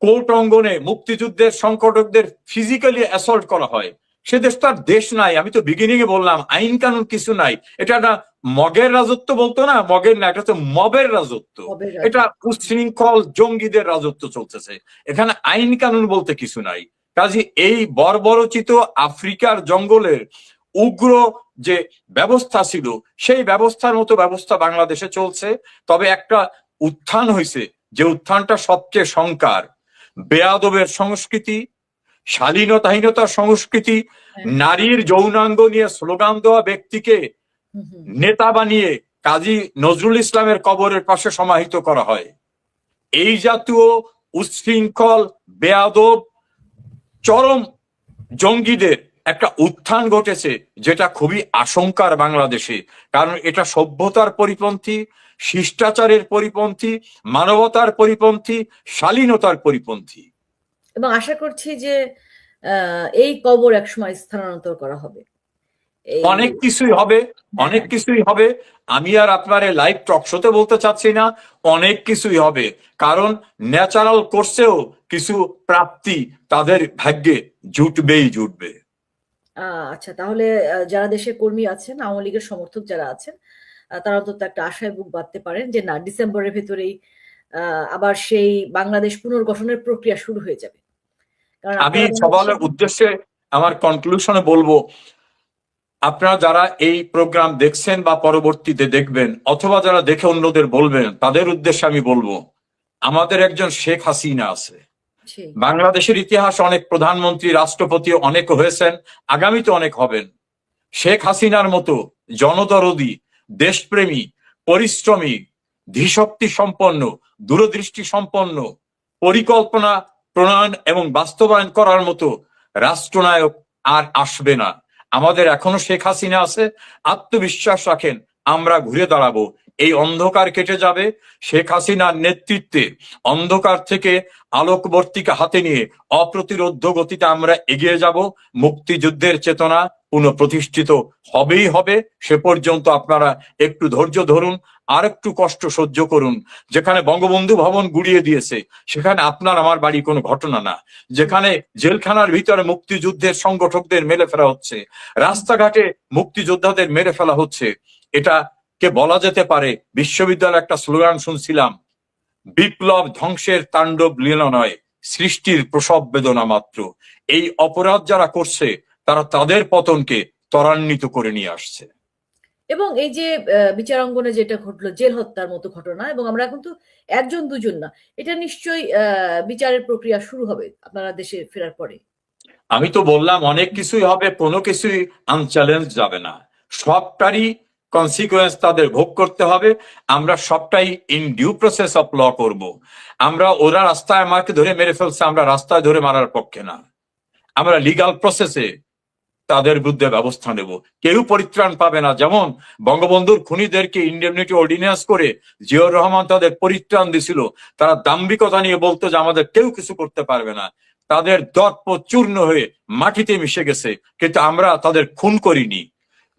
কোর্ট অঙ্গনে মুক্তিযুদ্ধের সংগঠকদের ফিজিক্যালি অ্যাসল্ট করা হয়, সে দেশ তো আর দেশ নাই। আমি তো বিগিনিং এ বললাম আইন কানুন কিছু নাই। এটা একটা মগের রাজত্ব বলতো না, মগের না, এটা হচ্ছে মবের রাজত্ব। এটা উচ্ছৃঙ্খল জঙ্গিদের রাজত্ব চলতেছে। এখানে আইন কানুন বলতে কিছু নাই। কাজে এই বর্বরচিত আফ্রিকার জঙ্গলের উগ্র যে ব্যবস্থা ছিল, সেই ব্যবস্থার মতো ব্যবস্থা বাংলাদেশে চলছে। তবে একটা উত্থান হয়েছে, যে উত্থানটা সবচেয়ে শঙ্কার। বেয়াদবের সংস্কৃতি, শালীনতাহীনতার সংস্কৃতি, নারীর যৌনাঙ্গ নিয়ে স্লোগান দেওয়া ব্যক্তিকে নেতা বানিয়ে কাজী নজরুল ইসলামের কবরের পাশে সমাহিত করা হয়। এই জাতীয় উচ্ছৃঙ্খল বেয়াদব চরম জঙ্গিদের একটা উত্থান ঘটেছে, যেটা খুবই আশঙ্কার বাংলাদেশে। কারণ এটা সভ্যতার পরিপন্থী, শিষ্টাচারের পরিপন্থী, মানবতার পরিপন্থী, শালীনতার পরিপন্থী। এবং আশা করছি যে এই কবর একসময় স্থানান্তর করা হবে। অনেক কিছুই হবে, অনেক কিছুই হবে। আমি আর আপনার লাইভ টক শোতে বলতে চাচ্ছি না, অনেক কিছুই হবে। কারণ ন্যাচারাল কোর্সেও কিছু প্রাপ্তি তাদের ভাগ্যে জুটবেই জুটবে। আচ্ছা, তাহলে যারা দেশের কর্মী আছেন, আওয়ামী লীগের সমর্থক যারা আছেন, তারা অন্তত একটা আশায় বুক বাঁধতে পারেন যে না, ডিসেম্বরের ভেতরেই আবার সেই বাংলাদেশ পুনর্গঠনের প্রক্রিয়া শুরু হয়ে যাবে। আমি সবার উদ্দেশ্যে আমার কনক্লুশনে বলবো, আপনারা যারা এই প্রোগ্রাম দেখছেন বা পরবর্তীতে দেখবেন, অথবা যারা দেখে অন্যদের বলবেন, তাদের উদ্দেশ্যে আমি বলবো, আমাদের একজন শেখ হাসিনা আছে। বাংলাদেশের ইতিহাস অনেক প্রধানমন্ত্রী, রাষ্ট্রপতি অনেক হয়েছেন, আগামীতে অনেক হবেন। শেখ হাসিনার মতো জনদরদি, দেশপ্রেমী, পরিশ্রমী, ধীশক্তি সম্পন্ন, দূরদৃষ্টি সম্পন্ন, পরিকল্পনা প্রণয়ন এবং বাস্তবায়ন করার মতো রাষ্ট্রনায়ক আর আসবে না। আমাদের এখনো শেখ হাসিনা আছে, আত্মবিশ্বাস রাখেন, আমরা ঘুরে দাঁড়াবো, এই অন্ধকার কেটে যাবে। শেখ হাসিনার নেতৃত্বে অন্ধকার থেকে আলোকবর্তিকা হাতে নিয়ে অপ্রতিরোধ্য গতিতে আমরা এগিয়ে যাব। মুক্তিযুদ্ধের চেতনা পুনঃপ্রতিষ্ঠিত হবেই হবে। সে পর্যন্ত আপনারা একটু ধৈর্য ধরুন, আর একটু কষ্ট সহ্য করুন। যেখানে বঙ্গবন্ধু ভবন গুড়িয়ে দিয়েছে সেখানে আপনার আমার বাড়ি কোনো ঘটনা না। যেখানে জেলখানার ভিতরে মুক্তিযুদ্ধের সংগঠকদের মেরে ফেলা হচ্ছে, রাস্তাঘাটে মুক্তিযোদ্ধাদের মেরে ফেলা হচ্ছে, এটা কে বলা যেতে পারে? বিশ্ববিদ্যালয়ে একটা স্লোগান শুনছিলাম, বিপ্লব ধ্বংসের তাণ্ডব লীলা নয়, সৃষ্টির প্রসব বেদনা মাত্র। এই অপরাধ যারা করছে তারা তাদের পতনকে ত্বরান্বিত করে নিয়ে আসছে। এবং এই যে বিচারাঙ্গনে যেটা ঘটলো, জেল হত্যার মতো ঘটনা, এবং আমরা এখন তো একজন দুজন না, এটা নিশ্চয়ই বিচারের প্রক্রিয়া শুরু হবে আপনারা দেশে ফেরার পরে। আমি তো বললাম অনেক কিছুই হবে, কোনো কিছুই আনচ্যালেঞ্জ যাবে না, সবটারই কনসিকুয়েন্স তাদের ভোগ করতে হবে। আমরা সবটাই in due process of law করব। আমরা ওরা রাস্তায় আমাকে ধরে মেরে ফেলছে, আমরা রাস্তায় ধরে মারার পক্ষে না, আমরা লিগাল প্রসেসে তাদের বিরুদ্ধে ব্যবস্থা নেব। কেউ পরিত্রাণ পাবে না। যেমন বঙ্গবন্ধুর খুনিদেরকে ইন্ডেমনিটি অর্ডিন্যান্স করে জিয়াউর রহমান তাদের পরিত্রাণ দিছিল, তারা দাম্ভিকতা নিয়ে বলতো যে আমাদের কেউ কিছু করতে পারবে না, তাদের দর্প চূর্ণ হয়ে মাটিতে মিশে গেছে, কিন্তু আমরা তাদের খুন করিনি,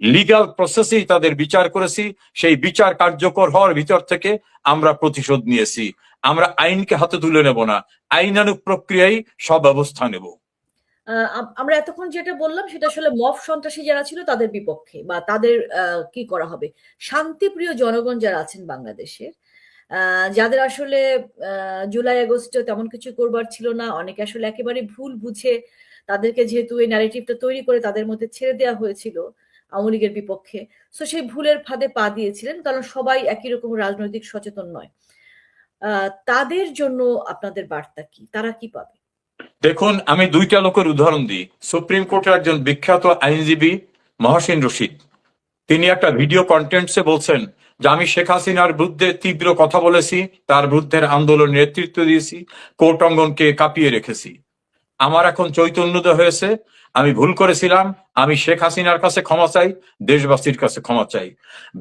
লিগ্যাল প্রসেসেই তাদের বিচার করেছি। সেই বিচার কার্যকর হওয়ার ভিতর থেকে আমরা প্রতিশোধ নিয়েছি। আমরা আইনকে হাতে তুলে নেব না, আইনানুগ প্রক্রিয়ায় সব ব্যবস্থা নেব। আমরা এতক্ষণ যেটা বললাম সেটা আসলে মব সন্ত্রাসী যারা ছিল তাদের বিপক্ষে, বা তাদের কি করা হবে। শান্তিপ্রিয় জনগণ যারা আছেন বাংলাদেশের, যাদের আসলে জুলাই আগস্টে তেমন কিছু করবার ছিল না, অনেকে আসলে একেবারে ভুল বুঝে তাদেরকে যেহেতু এই ন্যারেটিভটা তৈরি করে তাদের মধ্যে ছেড়ে দেওয়া হয়েছিল আওয়ামী লীগের বিপক্ষে, তো সেই ভুলের ফাঁদে পা দিয়েছিলেন, কারণ সবাই একই রকম রাজনৈতিক সচেতন নয়। তাদের জন্য আপনাদের বার্তা কি, তারা কি পাবে? দেখুন, আমি দুইটা লোকের উদাহরণ দিই। সুপ্রিম কোর্টের একজন বিখ্যাত আইনজীবী মহসিন রশিদ, তিনি একটা ভিডিও কন্টেন্টসে বলছেন যে আমি শেখ হাসিনার বিরুদ্ধে তীব্র কথা বলেছি, তার বিরুদ্ধে আন্দোলন নেতৃত্ব দিয়েছি, কোর্ট অঙ্গনকে কাঁপিয়ে রেখেছি। আমার এখন চৈতন্যোদয় হয়েছে, আমি ভুল করেছিলাম, আমি শেখ হাসিনার কাছে ক্ষমা চাই, দেশবাসীর কাছে ক্ষমা চাই।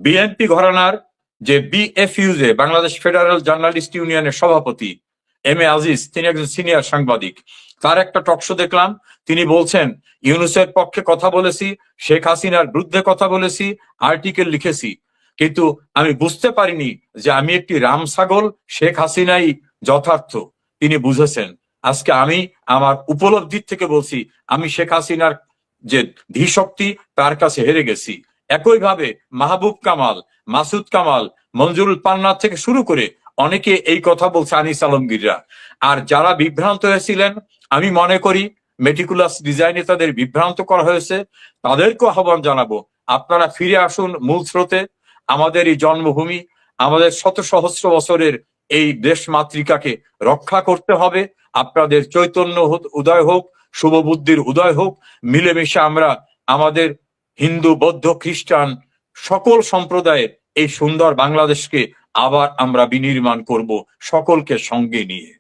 বিএনপি ঘরানার যে বিএফইউজে বাংলাদেশ ফেডারেল জার্নালিস্ট ইউনিয়নের সভাপতি এম এ আজিজ, তিনি একজন সিনিয়র সাংবাদিক, তার একটা টকশো দেখলাম, তিনি বলছেন ইউনূসের পক্ষে কথা বলেছি, শেখ হাসিনার বিরুদ্ধে কথা বলেছি, আর্টিকেল লিখেছি, কিন্তু আমি বুঝতে পারিনি যে আমি একটি রাম ছাগল, শেখ হাসিনাই যথার্থ। তিনি বুঝেছেন। আজকে আমি আমার উপলব্ধির থেকে বলছি, আমি শেখ হাসিনার যে ধীশক্তি তার কাছে হেরে গেছি। একইভাবে মাহবুব কামাল, মাসুদ কামাল, মঞ্জুরুল পান্না থেকে শুরু করে অনেকে এই কথা বলছে, আনিস আলমগীররা। আর যারা বিভ্রান্ত হয়েছিলেন, আমি মনে করি মেটিকুলাস ডিজাইনে তাদের বিভ্রান্ত করা হয়েছে, তাদেরকে আহ্বান জানাবো, আপনারা ফিরে আসুন মূল স্রোতে। আমাদের এই জন্মভূমি, আমাদের শত সহস্র বছরের এই দেশ মাতৃকাকে রক্ষা করতে হবে। আপনাদের চৈতন্য উদয় হোক, শুভবুদ্ধির উদয় হোক, মিলেমিশে আমরা আমাদের হিন্দু, বৌদ্ধ, খ্রিস্টান সকল সম্প্রদায়ের এই সুন্দর বাংলাদেশকে আবার আমরা বিনির্মাণ করব, সকলকে সঙ্গে নিয়ে।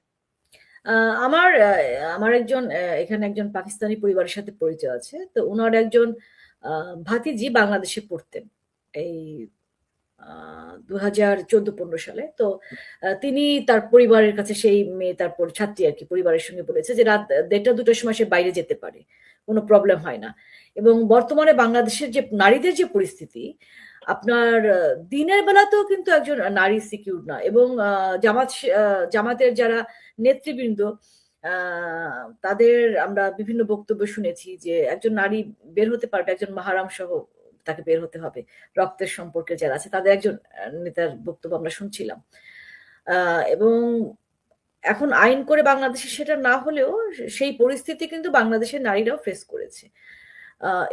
আমার একজন এখানে একজন পাকিস্তানি পরিবারের সাথে পরিচয় আছে, তো ওনার একজন ভাতিজি বাংলাদেশে পড়তেন এই 2014-15 সালে। তো তিনি তার পরিবারের কাছে, সেই মেয়ে তারপর ছাত্রী আর কি, পরিবারের সঙ্গে বলেছে যে রাত 1:30-2টার সময় সে বাইরে যেতে পারে, কোনো প্রবলেম হয় না। এবং বর্তমানে বাংলাদেশের যে নারীদের যে পরিস্থিতি, আপনার দিনের বেলাতেও কিন্তু একজন নারী সিকিউর না। এবং জামাতের যারা নেতৃবৃন্দ, তাদের আমরা বিভিন্ন বক্তব্য শুনেছি যে একজন নারী বের হতে পারবে, একজন মাহারাম সহ তাকে বের হতে হবে, রক্তের সম্পর্কে যারা আছে তাদের একজন নেতার বক্তব্য আমরা শুনছিলাম। এবং এখন আইন করে বাংলাদেশে সেটা না হলেও সেই পরিস্থিতি কিন্তু বাংলাদেশের নারীরাও ফেস করেছে।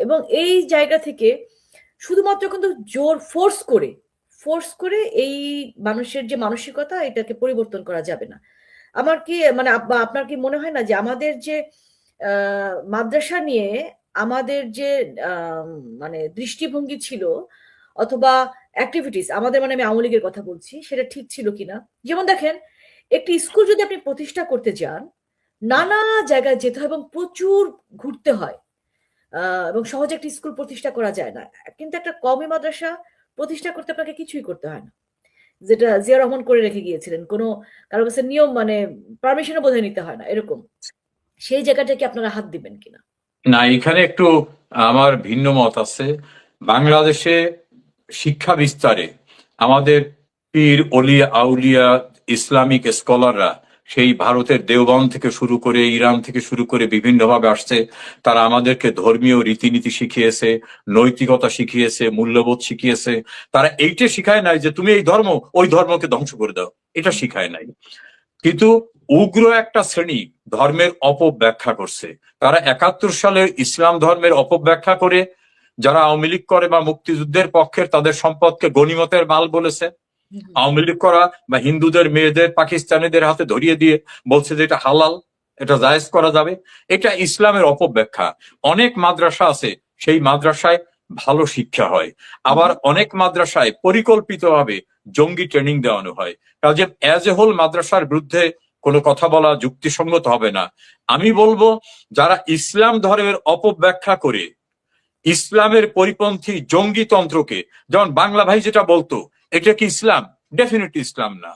এবং এই জায়গা থেকে শুধুমাত্র কিন্তু জোর ফোর্স করে এই মানুষের যে মানসিকতা, এটাকে পরিবর্তন করা যাবে না। আমার কি মানে আপনার কি মনে হয় না যে আমাদের যে মাদ্রাসা নিয়ে আমাদের যে মানে দৃষ্টিভঙ্গি ছিল, অথবা অ্যাক্টিভিটিস আমাদের, মানে আমি আওয়ামী লীগের কথা বলছি, সেটা ঠিক ছিল কিনা। যেমন দেখেন, একটি স্কুল যদি আপনি প্রতিষ্ঠা করতে যান, নানা জায়গায় যেতে হয় এবং প্রচুর ঘুরতে হয়, এবং সহজে একটি স্কুল প্রতিষ্ঠা করা যায় না। কিন্তু একটা কওমি মাদ্রাসা প্রতিষ্ঠা করতে আপনাকে কিছুই করতে হয় না, যেটা জিয়া রহমান করে রেখে গিয়েছিলেন। কোনো কারো কাছে নিয়ম, মানে পারমিশনও বোধহয় নিতে হয় না, এরকম। সেই জায়গাটা কি আপনারা হাত দিবেন কিনা? না, এখানে একটু আমার ভিন্ন মত আছে। বাংলাদেশে শিক্ষা বিস্তারে আমাদের পীর অলিয়া আউলিয়া ইসলামিক স্কলাররা সেই ভারতের দেওবন্দ থেকে শুরু করে, ইরান থেকে শুরু করে বিভিন্নভাবে আসছে। তারা আমাদেরকে ধর্মীয় রীতিনীতি শিখিয়েছে, নৈতিকতা শিখিয়েছে, মূল্যবোধ শিখিয়েছে। তারা এইটা শিখায় নাই যে তুমি এই ধর্ম ওই ধর্মকে ধ্বংস করে দাও, এটা শিখায় নাই। কিন্তু উগ্র একটা শ্রেণী ধর্মের অপব্যাখ্যা করছে। তারা ৭১ সালের ইসলাম ধর্মের অপব্যাখ্যা করে, যারা আওয়ামী লীগ করে বা মুক্তিযুদ্ধের পক্ষের, তাদের সম্পদকে গনিমতের মাল বলেছে। আওয়ামী লীগ করা বা হিন্দুদের মেয়েদের পাকিস্তানিদের হাতে ধরিয়ে দিয়ে বলছে যে এটা হালাল, এটা জায়েজ করা যাবে। এটা ইসলামের অপব্যাখ্যা। অনেক মাদ্রাসা আছে, সেই মাদ্রাসায় ভালো শিক্ষা হয়, আবার অনেক মাদ্রাসায় পরিকল্পিতভাবে জঙ্গি ট্রেনিং দেওয়ানো হয়। কাজে অ্যাজ এ হোল মাদ্রাসার বিরুদ্ধে কোনো কথা বলা যুক্তিসঙ্গত হবে না। আমি বলবো, যারা ইসলাম ধর্মের অপব্যাখ্যা করে ইসলামের পরিপন্থী জঙ্গি তন্ত্রকে, যেমন বাংলা ভাই যেটা বলতো, এটা কি ইসলাম? ডেফিনেটলি ইসলাম না।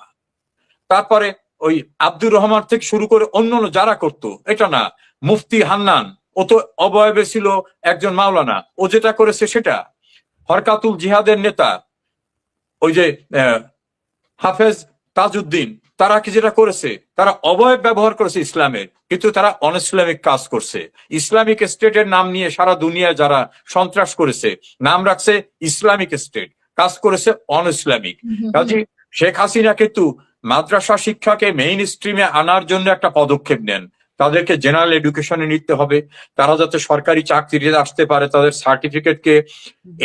তারপরে ওই আব্দুর রহমান থেকে শুরু করে অন্যান্য যারা করতো, এটা না। মুফতি হান্নান, ও তো অবয়বে ছিল একজন মাওলানা, ও যেটা করেছে সেটা। হরকাতুল জিহাদের নেতা ওই যে হাফেজ তাজউদ্দিন, তারা কি যেটা করেছে, তারা অবয়ব ব্যবহার করেছে ইসলামের, কিন্তু তারা অনইসলামিক কাজ করছে। ইসলামিক স্টেটের নাম নিয়ে সারা দুনিয়ায় যারা সন্ত্রাস করেছে, নাম রাখছে ইসলামিক স্টেট, কাজ করেছে অনইসলামিক। কাজে শেখ হাসিনা কিন্তু মাদ্রাসা শিক্ষাকে মেইন স্ট্রিমে আনার জন্য একটা পদক্ষেপ নেন। তাদেরকে জেনারেল এডুকেশনে নিতে হবে, তারা যাতে সরকারি চাকরিতে আসতে পারে, তাদের সার্টিফিকেটকে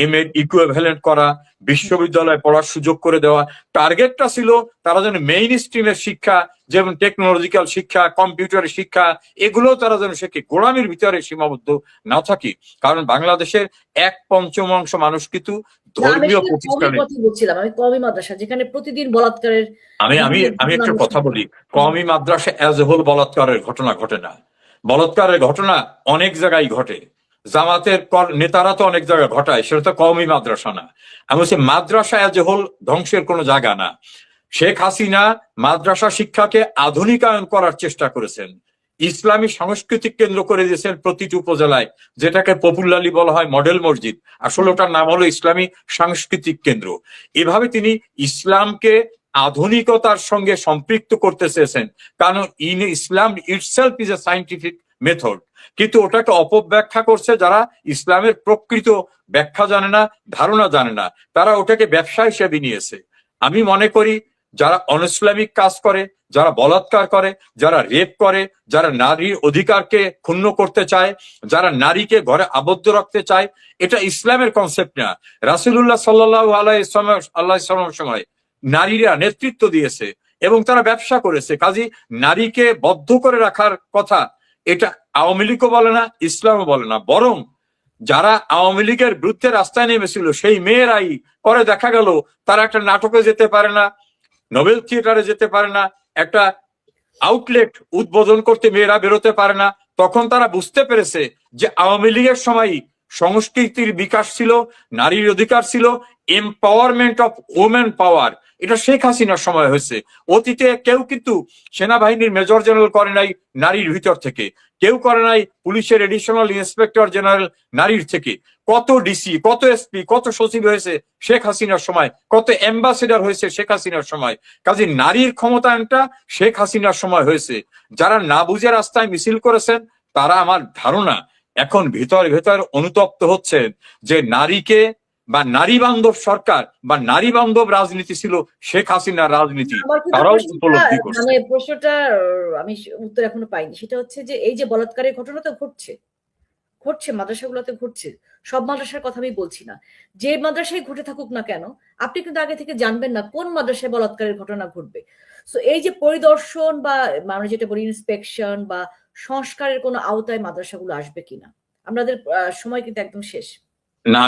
এমএ ইকুইভ্যালেন্ট করা, বিশ্ববিদ্যালয়ে পড়ার সুযোগ করে দেওয়া। টার্গেটটা ছিল তারা যেন মেইন স্ট্রিমের শিক্ষা, যেমন টেকনোলজিক্যাল শিক্ষা, কম্পিউটারের শিক্ষা, এগুলো তারা যেন শেখে, গোড়ামির ভিতরে সীমাবদ্ধ না থাকি। কারণ বাংলাদেশের 1/5 মানুষ কিন্তু ধর্মীয় প্রতিষ্ঠানে। আমি কওমি মাদ্রাসা, যেখানে প্রতিদিন বলাৎকারের। আমি একটা কথা বলি, কওমি মাদ্রাসা অ্যাজ এ হোল বলাৎকারের ঘটনা ঘটে না। বলাৎকারের ঘটনা অনেক জায়গায় ঘটে, জামাতের নেতারা তো অনেক জায়গায় ঘটায়, সেটা তো কওমি মাদ্রাসা না। আমি বলছি মাদ্রাসা অ্যাজ এ হোল ধ্বংসের কোনো জায়গা না। শেখ হাসিনা মাদ্রাসা শিক্ষাকে আধুনিকায়ন করার চেষ্টা করেছেন, ইসলামী সাংস্কৃতিক কেন্দ্র করে দিয়েছেন প্রতিটি উপজেলায়, যেটাকে পপুলারলি বলা হয় মডেল মসজিদ। আসলে ওটার নাম হলো ইসলামী সাংস্কৃতিক কেন্দ্র। এভাবে তিনি ইসলামকে আধুনিকতার সঙ্গে সম্পৃক্ত করতে চেয়েছেন, কারণ Islam itself is a scientific method. কিন্তু ওটাকে অপব্যাখ্যা করছে যারা ইসলামের প্রকৃত ব্যাখ্যা জানে না, ধারণা জানে না, তারা ওটাকে ব্যবসা হিসেবে নিয়েছে। আমি মনে করি যারা অনইসলামিক কাজ করে, যারা বলাৎকার করে, যারা রেপ করে, যারা নারীর অধিকারকে ক্ষুণ্ণ করতে চায়, যারা নারীকে ঘরে আবদ্ধ রাখতে চায়, এটা ইসলামের কনসেপ্ট না। রাসূলুল্লাহ সাল্লাল্লাহু আলাইহি ওয়াসাল্লামের সময় নারীরা নেতৃত্ব দিয়েছে এবং তারা ব্যবসা করেছে। কাজী নারীকে বদ্ধ করে রাখার কথা এটা আওয়ামী লীগও বলে না, ইসলামও বলে না। বরং যারা আওয়ামী লীগের বিরুদ্ধে রাস্তায় নেমেছিল সেই মেয়েরাই পরে দেখা গেল তারা একটা নাটকে যেতে পারে না, নোবেল থিয়েটারে যেতে পারে না, একটা আউটলেট উদ্বোধন করতে মেয়েরা বেরোতে পারে না। তখন তারা বুঝতে পেরেছে যে আওয়ামী লীগের সময় সংস্কৃতির বিকাশ ছিল, নারীর অধিকার ছিল, এম্পাওয়ারমেন্ট অফ ওমেন পাওয়ার, এটা শেখ হাসিনার সময় হয়েছে। অতীতে কেউ কিন্তু সেনাবাহিনীর মেজর জেনারেল করে নাই নারীর ভিতর থেকে, কেউ করে নাই পুলিশের এডিশনাল ইন্সপেক্টর জেনারেল নারীর থেকে। কত ডিসি, কত এসপি, কত সচিব হয়েছে শেখ হাসিনার সময়, কত অ্যাম্বাসেডর হয়েছে শেখ হাসিনার সময়। কাজে নারীর ক্ষমতায়নটা শেখ হাসিনার সময় হয়েছে। যারা না বুঝে রাস্তায় মিছিল করেছেন তারা আমার ধারণা এখন ভেতর ভেতর অনুতপ্ত হচ্ছেন যে নারীকে বা নারী বান্ধব সরকার বা নারী বান্ধব রাজনীতি ছিল শেখ হাসিনার রাজনীতি, তারাও উপলব্ধি করছে। মানে প্রশ্নটা আমি উত্তর এখনো পাইনি। সেটা হচ্ছে যে এই যে বলাৎকারের ঘটনা তো ঘটছে, মাদ্রাসাগুলোতে ঘটছে। সব মাদ্রাসার কথা আমি বলছি না, যে মাদ্রাসায় ঘটে থাকুক না কেন, আপনি কিন্তু আগে থেকে জানবেন না কোন মাদ্রাসায় বলাৎকারের ঘটনা ঘটবে। সো এই যে পরিদর্শন বা আমরা যেটা বলি ইন্সপেকশন বা সংস্কারের কোনো আওতায় মাদ্রাসাগুলো আসবে কিনা, আমাদের সময় কিন্তু একদম শেষ। না,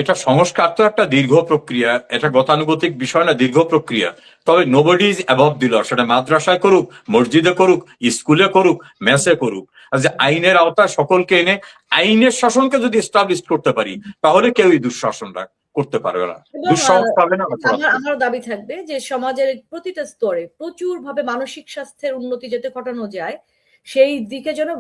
এটা সংস্কার তো একটা দীর্ঘ প্রক্রিয়া, এটা গতানুগতিক বিষয় না, দীর্ঘ প্রক্রিয়া। তবে নোবডি ইজ অ্যাবভ দি ল, সেটা মাদ্রাসায় করুক, মসজিদে করুক, স্কুলে করুক, মেসে করুক, যে আইনের আওতায় সকলকে এনে আইনের শাসনকে যদি এস্টাবলিশ করতে পারি, তাহলে কেউই দুঃশাসনটা করতে পারবে না, এবং দুঃসাহস পাবে না, অপরাধ করবে। আমার দাবি থাকবে যে সমাজের প্রতিটা স্তরে প্রচুর ভাবে মানসিক স্বাস্থ্যের উন্নতি যাতে ঘটানো যায়, সেই দিকে যেন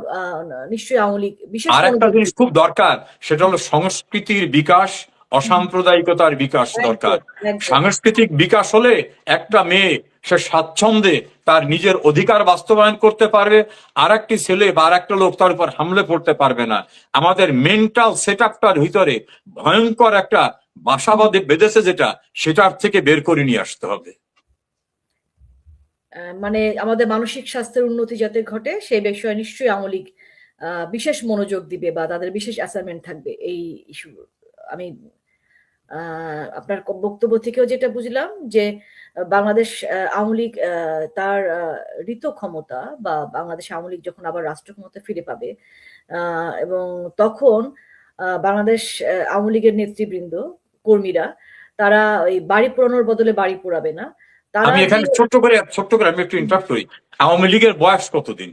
নিশ্চয়ই আওয়ামী লীগ বিশেষ আর একটা মনোযোগ জিনিস খুব দরকার, সেটা হলো সংস্কৃতির বিকাশ, অসাম্প্রদায়িকতার বিকাশ দরকার। একদম। সাংস্কৃতিক বিকাশ হলে একটা মেয়ে সে স্বাচ্ছন্দ্যে তার নিজের অধিকার বাস্তবায়ন করতে পারবে, আর একটি ছেলে বা আর একটা লোক তার উপর হামলে পড়তে পারবে না। আমাদের মেন্টাল সেট আপটার ভিতরে ভয়ঙ্কর একটা বাসাবাদে বেঁধেছে, যেটা সেটার থেকে বের করে নিয়ে আসতে হবে। মানে আমাদের মানসিক স্বাস্থ্যের উন্নতি যাতে ঘটে সেই বিষয়ে নিশ্চয়ই আওয়ামী লীগ বিশেষ মনোযোগ দিবে বা তাদের বিশেষ অ্যাসাইনমেন্ট থাকবে এই ইস্যু। আমি আপনার বক্তব্য থেকেও যেটা বুঝলাম যে বাংলাদেশ আওয়ামী লীগ তার ঋত ক্ষমতা বা বাংলাদেশ আওয়ামী লীগ যখন আবার রাষ্ট্র ক্ষমতা ফিরে পাবে এবং তখন বাংলাদেশ আওয়ামী লীগের নেতৃবৃন্দ, কর্মীরা, তারা ওই বাড়ি পোড়ানোর বদলে বাড়ি পোড়াবে না। আমি এখানে ছোট্ট করে আমি একটু ইন্টারাপ্ট করি। আওয়ামী লীগের বয়স কতদিন?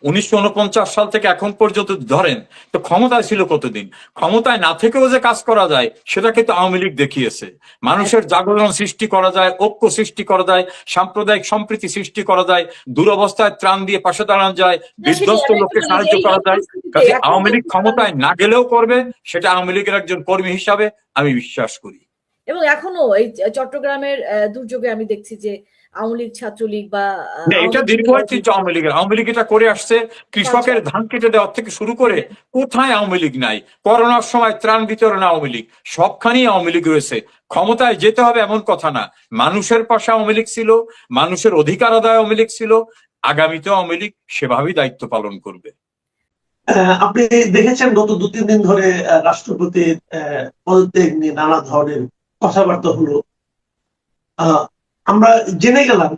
1949 সাল থেকে এখন পর্যন্ত ধরেন, তো ক্ষমতায় ছিল কতদিন? ক্ষমতায় না থেকেও যে কাজ করা যায় সেটা কিন্তু আওয়ামী লীগ দেখিয়েছে। মানুষের জাগরণ সৃষ্টি করা যায়, ঐক্য সৃষ্টি করা যায়, সাম্প্রদায়িক সম্প্রীতি সৃষ্টি করা যায়, দুরবস্থায় ত্রাণ দিয়ে পাশে দাঁড়ানো যায়, বিধ্বস্ত লোককে সাহায্য করা যায়। কাজে আওয়ামী লীগ ক্ষমতায় না গেলেও করবে, সেটা আওয়ামী লীগের একজন কর্মী হিসাবে আমি বিশ্বাস করি। এবং এখনো এই চট্টগ্রামের দুর্যোগে আমি দেখছি যে আওয়ামী লীগ, ছাত্রলীগ বা এটা দীর্ঘ ঐতিহ্য আওয়ামী লীগ এটা করে আসছে। কৃষকের ধান কেটে দেওয়ার থেকে শুরু করে কোথায় আওয়ামী লীগ নাই? করোনার সময় ত্রাণ বিতরণে আওয়ামী লীগ, সবখানেই আওয়ামী লীগ রয়েছে। ক্ষমতায় যেতে হবে এমন কথা না, মানুষের পাশে আওয়ামী লীগ ছিল, মানুষের অধিকার আদায় আওয়ামী লীগ ছিল, আগামীতেও আওয়ামী লীগ সেভাবেই দায়িত্ব পালন করবে। আপনি দেখেছেন গত 2-3 দিন ধরে রাষ্ট্রপতির পদত্যাগ নিয়ে নানা ধরনের কথাবার্তা হলো। আমরা জেনে গেলাম,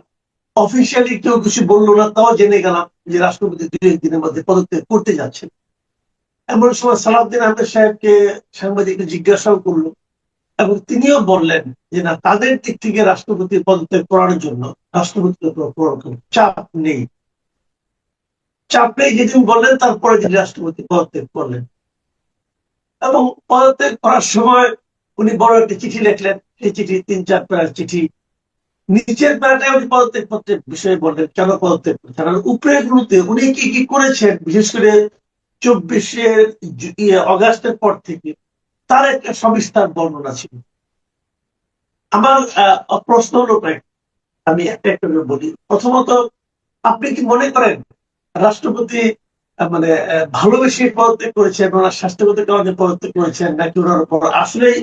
অফিসিয়ালি কেউ কিছু বললো না, তাও জেনে গেলাম যে রাষ্ট্রপতি 2 দিনের মধ্যে পদত্যাগ করতে যাচ্ছেন। এমন সময় সালাউদ্দিন আহমেদ সাহেবকে সাংবাদিকরা জিজ্ঞাসাও করলো এবং তিনিও বললেন যে না, তাদের দিক থেকে রাষ্ট্রপতির পদত্যাগ করার জন্য রাষ্ট্রপতির উপর চাপ নেই। চাপ নেই যেদিন বললেন, তারপরে তিনি রাষ্ট্রপতি পদত্যাগ করলেন এবং পদত্যাগ করার সময় উনি বড় একটি চিঠি লিখলেন। সেই চিঠি 3-4 প্যারার চিঠি। নিচের প্যারাটায় উনি পদত্যাগ পত্রের বিষয়ে বললেন, কেন পদত্যাগ করছেন, আর উপরের গুলোতে উনি কি কি করেছেন, বিশেষ করে 24 অগাস্টের পর থেকে তার একটা সবিস্তার বর্ণনা ছিল। আমার প্রশ্ন হলো, আমি একটা একটা করে বলি। প্রথমত, আপনি কি মনে করেন রাষ্ট্রপতি মানে ভালোবেসে পদত্যাগ করেছেন, ওনার স্বাস্থ্যগত কারণে পদত্যাগ করেছেন, নাকি ওনার উপর আসলেই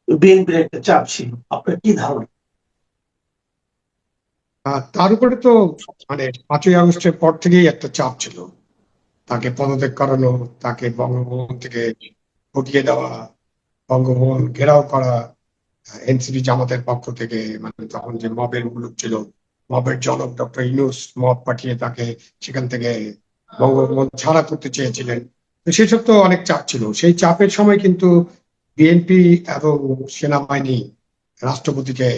বিএনপির একটা চাপ ছিল? আপনার কি ধারণা? তার উপরে তো মানে 5ই আগস্টের পর থেকেই একটা চাপ ছিল, তাকে পদত্যাগ করানো, তাকে বঙ্গভবন থেকে হটিয়ে দেওয়া, বঙ্গভবন ঘেরাও করা, এনসিপি জামাতের পক্ষ থেকে, মানে তখন যে মবের মুলুক ছিল, মবের জনক ডক্টর ইউনূস মব পাঠিয়ে তাকে সেখান থেকে বঙ্গভবন ছাড়া করতে চেয়েছিলেন। তো সেসব তো অনেক চাপ ছিল। সেই চাপের সময় কিন্তু বিএনপি এবং সেনাবাহিনী রাষ্ট্রপতিকে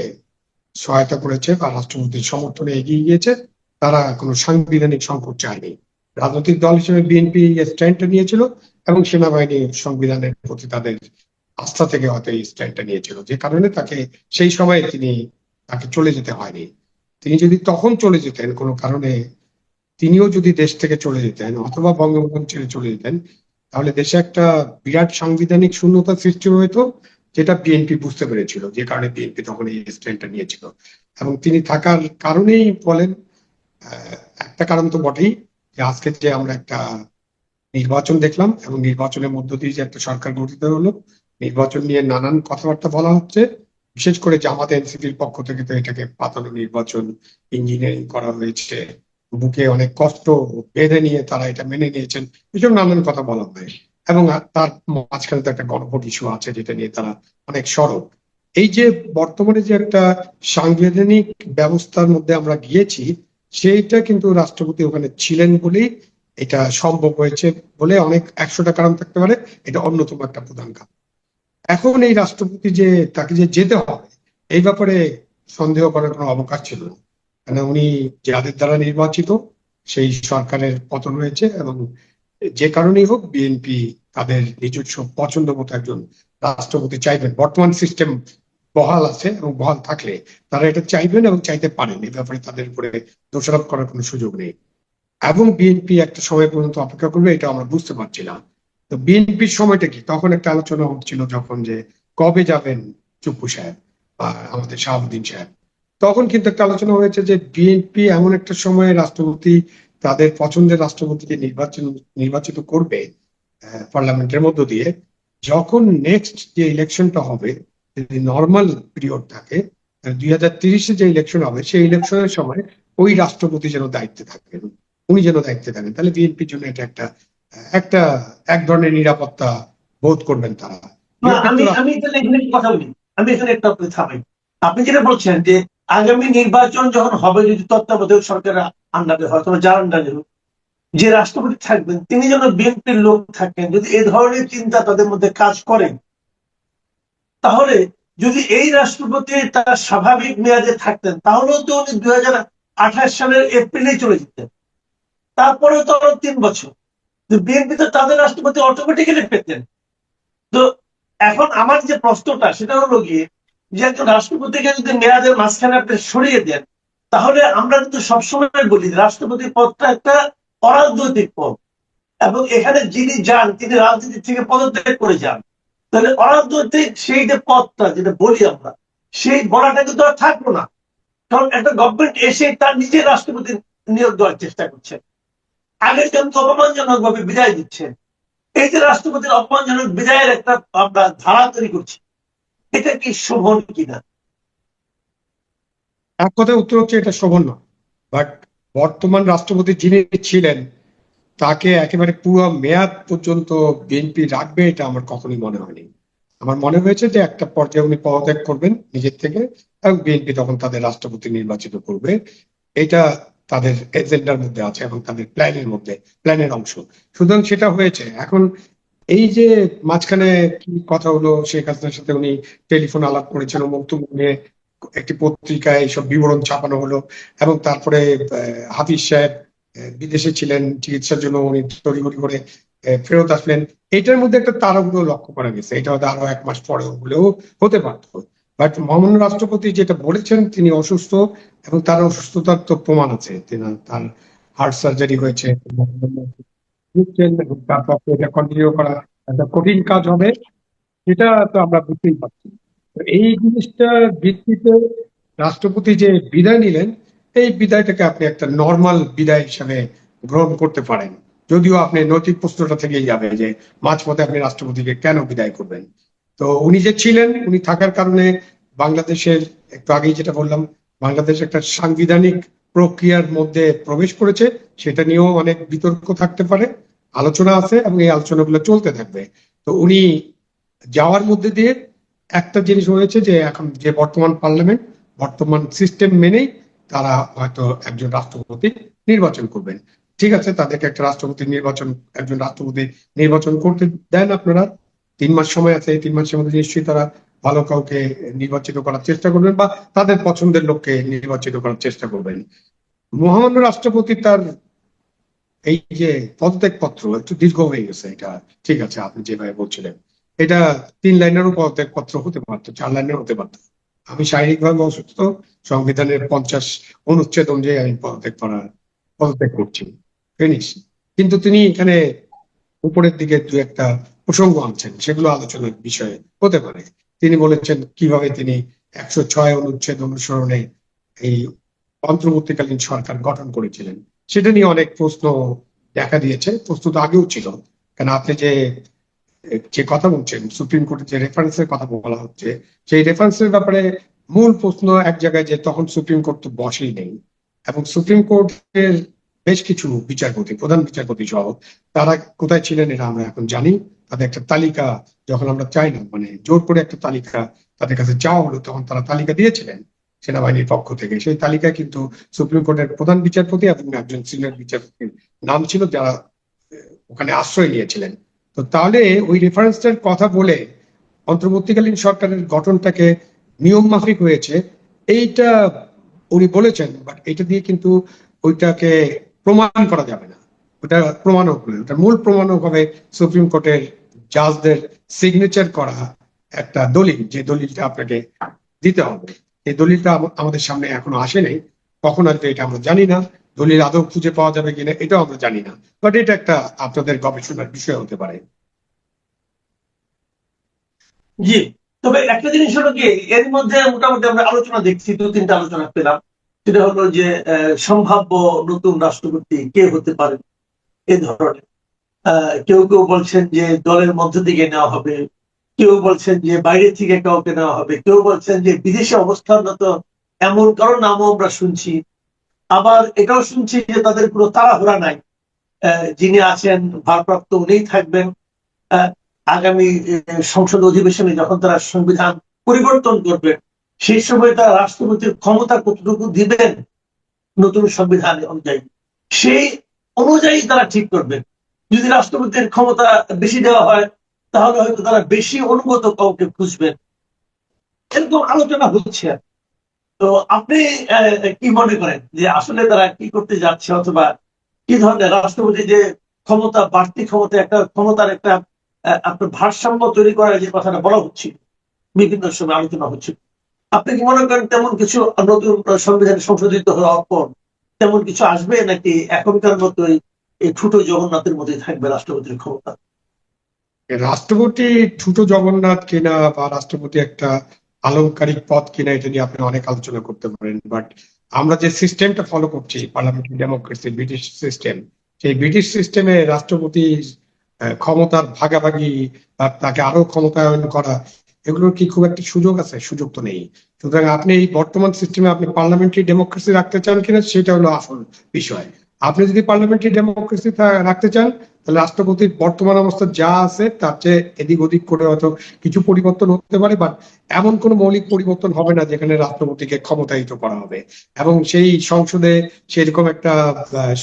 সহায়তা করেছে বা রাষ্ট্রপতির সমর্থনে এগিয়ে গিয়েছে। তারা কোনো সাংবিধানিক সংকট চায়নি। রাজনৈতিক দল হিসেবে বিএনপি স্ট্যান্ডটা নিয়েছিল এবং সেনাবাহিনী সংবিধানের প্রতি তাদের আস্থা থেকে হয়তো এই স্ট্যান্ডটা নিয়েছিল, যে কারণে তাকে সেই সময়ে তাকে চলে যেতে হয়নি। তিনি যদি তখন চলে যেতেন কোনো কারণে, তিনিও যদি দেশ থেকে চলে যেতেন অথবা বঙ্গভবন ছেড়ে চলে যেতেন, তাহলে দেশে একটা বিরাট সাংবিধানিক শূন্যতা সৃষ্টি হতো, যেটা বিএনপি বুঝতে পেরেছিল, যে কারণে বিএনপি তখন এই স্ট্যান্ডটা নিয়েছিল। এবং তিনি থাকার কারণেই বলেন, একটা কারণ তো বটেই যে আজকে যে আমরা একটা নির্বাচন দেখলাম এবং নির্বাচনের মধ্য দিয়ে যে একটা সরকার গঠিত হলো, নির্বাচন নিয়ে নানান কথাবার্তা বলা হচ্ছে, বিশেষ করে জামাত এনসিপির পক্ষ থেকে তো এটাকে পাতানো নির্বাচন, ইঞ্জিনিয়ারিং করা হয়েছে, বুকে অনেক কষ্ট বেঁধে নিয়ে তারা এটা মেনে নিয়েছেন, এসব নানান কথা বলা হয়। এবং তার মাঝখানে তো একটা গণভোট ইস্যু আছে, যেটা নিয়ে তারা অনেক সরব। এই যে বর্তমানে যে একটা সাংবিধানিক ব্যবস্থার মধ্যে আমরা গিয়েছি, সেইটা কিন্তু রাষ্ট্রপতি ওখানে ছিলেন বলেই এটা সম্ভব হয়েছে বলে অনেক 100টা কারণ থাকতে পারে, এটা অন্যতম একটা প্রধান কারণ। এখন এই রাষ্ট্রপতি যে তাকে যে যেতে হবে এই ব্যাপারে সন্দেহ করার কোনো অবকাশ ছিল না, কেন উনি যাদের দ্বারা নির্বাচিত সেই সরকারের পতন হয়েছে, এবং যে কারণেই হোক বিএনপি তাদের নিজস্ব পছন্দ মতো একজন রাষ্ট্রপতি চাইবেন। বর্তমান সিস্টেম বহাল আছে এবং বহাল থাকলে তারা এটা চাইবেন এবং চাইতে পারেন, এই ব্যাপারে তাদের উপরে দোষারোপ করার কোনো সুযোগ নেই। এবং বিএনপি একটা সময় পর্যন্ত অপেক্ষা করবে এটা আমরা বুঝতে পারছিলাম। তো বিএনপির সময়টা কি, তখন একটা আলোচনা হচ্ছিল যখন যে কবে যাবেন চুপ্পু সাহেব বা আমাদের শাহাবুদ্দিন সাহেব, তখন কিন্তু একটা আলোচনা হয়েছে যে বিএনপি এমন একটা সময়ে রাষ্ট্রপতি তাদের পছন্দের রাষ্ট্রপতিকে নির্বাচিত করবে পার্লামেন্টের মধ্য দিয়ে, যখন নেক্সট যে ইলেকশনটা হবে যদি নর্মাল পিরিয়ড থাকে, 2030-এ যে ইলেকশন হবে সেই ইলেকশনের সময় ওই রাষ্ট্রপতি যেন দায়িত্বে থাকেন, উনি যেন দায়িত্বে থাকেন, তাহলে বিএনপির জন্য এটা একটা একটা এক ধরনের নিরাপত্তা বোধ করবেন তারা। না, আমি তাহলে এখানে একটা কথা বলি, আমি এখানে একটা আপনাকে থামাই। আপনি যেটা বলছেন যে আগামী নির্বাচন যখন হবে, যদি তত্ত্বাবধায়ক সরকারের আন্ডারে হয়, তবে যার আন্ডারে হোক, যে রাষ্ট্রপতি থাকবেন তিনি যেন বিএনপির লোক থাকেন, যদি এই ধরনের চিন্তা তাদের মধ্যে কাজ করেন, তাহলে যদি এই রাষ্ট্রপতি তার স্বাভাবিক মেয়াদে থাকতেন তাহলেও তো উনি 2028 সালের এপ্রিলেই চলে যেতেন, তারপরেও তো আরো 3 বছর বিএনপি তো তাদের রাষ্ট্রপতি অটোমেটিক্যালি পেতেন। তো এখন আমার যে প্রশ্নটা সেটা হলো গিয়ে যে একজন রাষ্ট্রপতিকে যদি মেয়াদের মাঝখানে আপনি সরিয়ে দেন, তাহলে আমরা কিন্তু সবসময় বলি রাষ্ট্রপতি পদটা একটা অরাজনৈতিক পদ, এবং এখানে যিনি যান তিনি রাজনীতি থেকে পদত্যাগ করে যান, তাহলে অরাজনৈতিক সেই যে পদটা যেটা বলি আমরা, সেই বলাটা কিন্তু আর থাকলো না, কারণ একটা গভর্নমেন্ট এসে তার নিজের রাষ্ট্রপতি নিয়োগ দেওয়ার চেষ্টা করছে, আগের জনকে অপমানজনক ভাবে বিদায় দিচ্ছে। এই যে রাষ্ট্রপতির অপমানজনক বিদায়ের একটা আমরা ধারা তৈরি করছি, এটা কি শোভন কিনা? এক কথায় উত্তর হচ্ছে এটা শোভন নয়, বাট বর্তমান রাষ্ট্রপতি যিনি ছিলেন তাকে একেবারে পুরো মেয়াদ পর্যন্ত বিএনপি রাখবে এটা আমার কখনোই মনে হয়নি। আমার মনে হয়েছে যে একটা পর্যায়ে উনি পদত্যাগ করবেন নিজের থেকে এবং বিএনপি তখন তাদের রাষ্ট্রপতি নির্বাচিত করবে, এটা তাদের এজেন্ডার মধ্যে আছে এবং তাদের প্ল্যানের অংশ। সুতরাং সেটা হয়েছে। এখন এই যে মাঝখানে কি কথা হলো, শেখ হাসিনার সাথে উনি টেলিফোন আলাপ করেছেন, বক্তব্য নিয়ে একটি পত্রিকায় এইসব বিবরণ ছাপানো হলো, এবং তারপরে হাফিজ সাহেব বিদেশে ছিলেন চিকিৎসার জন্য, উনি তড়িঘড়ি করে ফেরত আসলেন, এটার মধ্যে একটা তাড়াহুড়ো লক্ষ্য করা গেছে। এটা হয়তো আরো 1 মাস পরে হলেও হতে পারত, বাট মহামান্য রাষ্ট্রপতি যেটা বলেছেন তিনি অসুস্থ এবং তার অসুস্থতার তো প্রমাণ আছে, তার হার্ট সার্জারি হয়েছে, এবং তার পক্ষে এটা কন্টিনিউ করা একটা কঠিন কাজ হবে, সেটা তো আমরা বুঝতেই পারছি। তো এই জিনিসটার ভিত্তিতে রাষ্ট্রপতি যে বিদায় নিলেন, এই বিদায়টাকে আপনি একটা নর্মাল বিদায় হিসাবে গ্রহণ করতে পারেন, যদিও আপনি নৈতিক প্রশ্নটা থেকেই যাবে যে মাঝপথে আপনি রাষ্ট্রপতিকে কেন বিদায় করবেন। তো উনি যে ছিলেন, উনি থাকার কারণে বাংলাদেশের, একটু আগেই যেটা বললাম, বাংলাদেশ একটা সাংবিধানিক প্রক্রিয়ার মধ্যে প্রবেশ করেছে, সেটা নিয়েও অনেক বিতর্ক থাকতে পারে, আলোচনা আছে এবং এই আলোচনাগুলো চলতে থাকবে। তো উনি যাওয়ার মধ্যে দিয়ে একটা জিনিস হয়েছে যে এখন যে বর্তমান পার্লামেন্ট, বর্তমান সিস্টেম মেনেই তারা হয়তো একজন রাষ্ট্রপতি নির্বাচন করবেন। ঠিক আছে, তাদেরকে একজন রাষ্ট্রপতি নির্বাচন করতে দেন আপনারা, 3 মাস সময় আছে, এই 3 মাসের মধ্যে নিশ্চয়ই তারা ভালো কাউকে নির্বাচিত করার চেষ্টা করবেন বা তাদের পছন্দের লোককে নির্বাচিত করার চেষ্টা করবেন। মহামান্য রাষ্ট্রপতি তার এই যে পদত্যাগ পত্র একটু দীর্ঘ হয়ে গেছে, এটা ঠিক আছে আপনি যেভাবে বলছিলেন, এটা 3 লাইনেরও পদত্যাগ পত্র হতে পারতো, 4 লাইনের হতে পারতো। আমি শারীরিকভাবে অসুস্থ, সংবিধানের 50 অনুচ্ছেদ অনুযায়ী আমি পদত্যাগ করছি, ফিনিশ। কিন্তু তিনি এখানে উপরের দিকে 2-একটা প্রসঙ্গ আনছেন, সেগুলো আলোচনার বিষয়ে হতে পারে। তিনি বলেছেন কিভাবে তিনি 106 অনুচ্ছেদ অনুসরণে এই অন্তর্বর্তীকালীন সরকার গঠন করেছিলেন, সেটা নিয়ে অনেক প্রশ্ন দেখা দিয়েছে। প্রশ্ন তো আগেও ছিল, কারণ আপনি যে কথা বলছেন, সুপ্রিম কোর্টের যে রেফারেন্সের কথা বলা হচ্ছে, সেই রেফারেন্সের ব্যাপারে মূল প্রশ্ন এক জায়গায় যে তখন সুপ্রিম কোর্ট তো বসেই নেই, এবং সুপ্রিম কোর্টের বেশ কিছু বিচারপতি, প্রধান বিচারপতি সহ তারা কোথায় ছিলেন এটা আমরা এখন জানি। তাদের একটা তালিকা যখন আমরা চাইলাম, মানে জোর করে একটা তালিকা তাদের কাছে চাওয়া হলো, তখন তারা তালিকা দিয়েছিলেন সেনাবাহিনীর পক্ষ থেকে। সেই তালিকায় কিন্তু সুপ্রিম কোর্টের প্রধান বিচারপতি এবং একজন সিনিয়র বিচারপতির নাম ছিল, যারা ওখানে আশ্রয় নিয়েছিলেন। তো তাহলে ওই রেফারেন্সটার কথা বলে অন্তর্বর্তীকালীন সরকারের গঠনটাকে নিয়ম মাফিক হয়েছে এইটা উনি বলেছেন, বাট এটা দিয়ে কিন্তু ওইটাকে প্রমাণ করা যাবে না। ওটা প্রমাণক নয়, ওটা মূল প্রমাণক হবে সুপ্রিম কোর্টের জাজদের সিগনেচার করা একটা দলিল, যে দলিলটা আপনাকে দিতে হবে। এই দলিলটা আমাদের সামনে এখনো আসে নাই, কখন আসবে এটা আমরা জানি না, দলিল আদৌ খুঁজে পাওয়া যাবে কিনা এটাও আমরা জানি না, বাট এটা একটা আপনাদের গবেষণার বিষয় হতে পারে। জি, তবে একটা জিনিস হলো কি, এর মধ্যে মোটামুটি আমরা আলোচনা দেখছি, 2-3টা আলোচনা পেলাম। সেটা হলো যে সম্ভাব্য নতুন রাষ্ট্রপতি কে হতে পারে এই ধরনের। কেউ কেউ বলছেন যে দলের মধ্য থেকে নেওয়া হবে, কেউ বলছেন যে বাইরে থেকে কাউকে নেওয়া হবে, কেউ বলছেন যে বিদেশে অবস্থানরত এমন কারো নামও আমরা শুনছি। আবার এটাও শুনছি যে তাদের কোনো তাড়াহুড়া নাই, যিনি আছেন ভারপ্রাপ্ত উনিই থাকবেন। আগামী সংসদ অধিবেশনে যখন তারা সংবিধান পরিবর্তন করবেন, সেই সময় তারা রাষ্ট্রপতির ক্ষমতা কতটুকু দিবেন নতুন সংবিধান অনুযায়ী, সেই অনুযায়ী তারা ঠিক করবেন। যদি রাষ্ট্রপতির ক্ষমতা বেশি দেওয়া হয়, তাহলে হয়তো তারা বেশি অনুগত কাউকে খুঁজবেন। এরকম আলোচনা হচ্ছে। তো আপনি কি মনে করেন যে আসলে তারা কি করতে যাচ্ছে, অথবা কি ধরনের রাষ্ট্রপতি যে ক্ষমতা, বাড়তি ক্ষমতা, একটা ক্ষমতার একটা আপনার ভারসাম্য তৈরি করার যে কথাটা বলা হচ্ছে, বিভিন্ন সময় আলোচনা হচ্ছে, আপনি কি মনে করেন তেমন কিছু নতুন সংবিধান সংশোধিত হওয়ার পর তেমন কিছু আসবে, নাকি এখনকার মতোই এই ছোট জগন্নাথের মতোই থাকবে রাষ্ট্রপতির ক্ষমতা? রাষ্ট্রপতি ছোট জগন্নাথ কিনা বা রাষ্ট্রপতি একটা আলংকারিক পদ কিনা এটা নিয়ে আপনি অনেক আলোচনা করতে পারেন, বাট আমরা যে সিস্টেমটা ফলো করছি পার্লামেন্টারি ডেমোক্রেসি, ব্রিটিশ সিস্টেম, সেই ব্রিটিশ সিস্টেমে রাষ্ট্রপতি ক্ষমতার ভাগাভাগি বা তাকে আরো ক্ষমতায়ন করা, এগুলোর কি খুব একটা সুযোগ আছে? সুযোগ তো নেই। সুতরাং আপনি এই বর্তমান সিস্টেমে আপনি পার্লামেন্টারি ডেমোক্রেসি রাখতে চান কিনা সেটা হলো আসল বিষয়। আপনি যদি পার্লামেন্টারি ডেমোক্রেসি রাখতে চান, তাহলে রাষ্ট্রপতির বর্তমান অবস্থা যা আছে তার চেয়ে এদিক ওদিক করে হয়তো কিছু পরিবর্তন হতে পারে, বাট এমন কোনো মৌলিক পরিবর্তন হবে না যেখানে রাষ্ট্রপতিকে ক্ষমতায়িত করা হবে এবং সেই সংসদে সেরকম একটা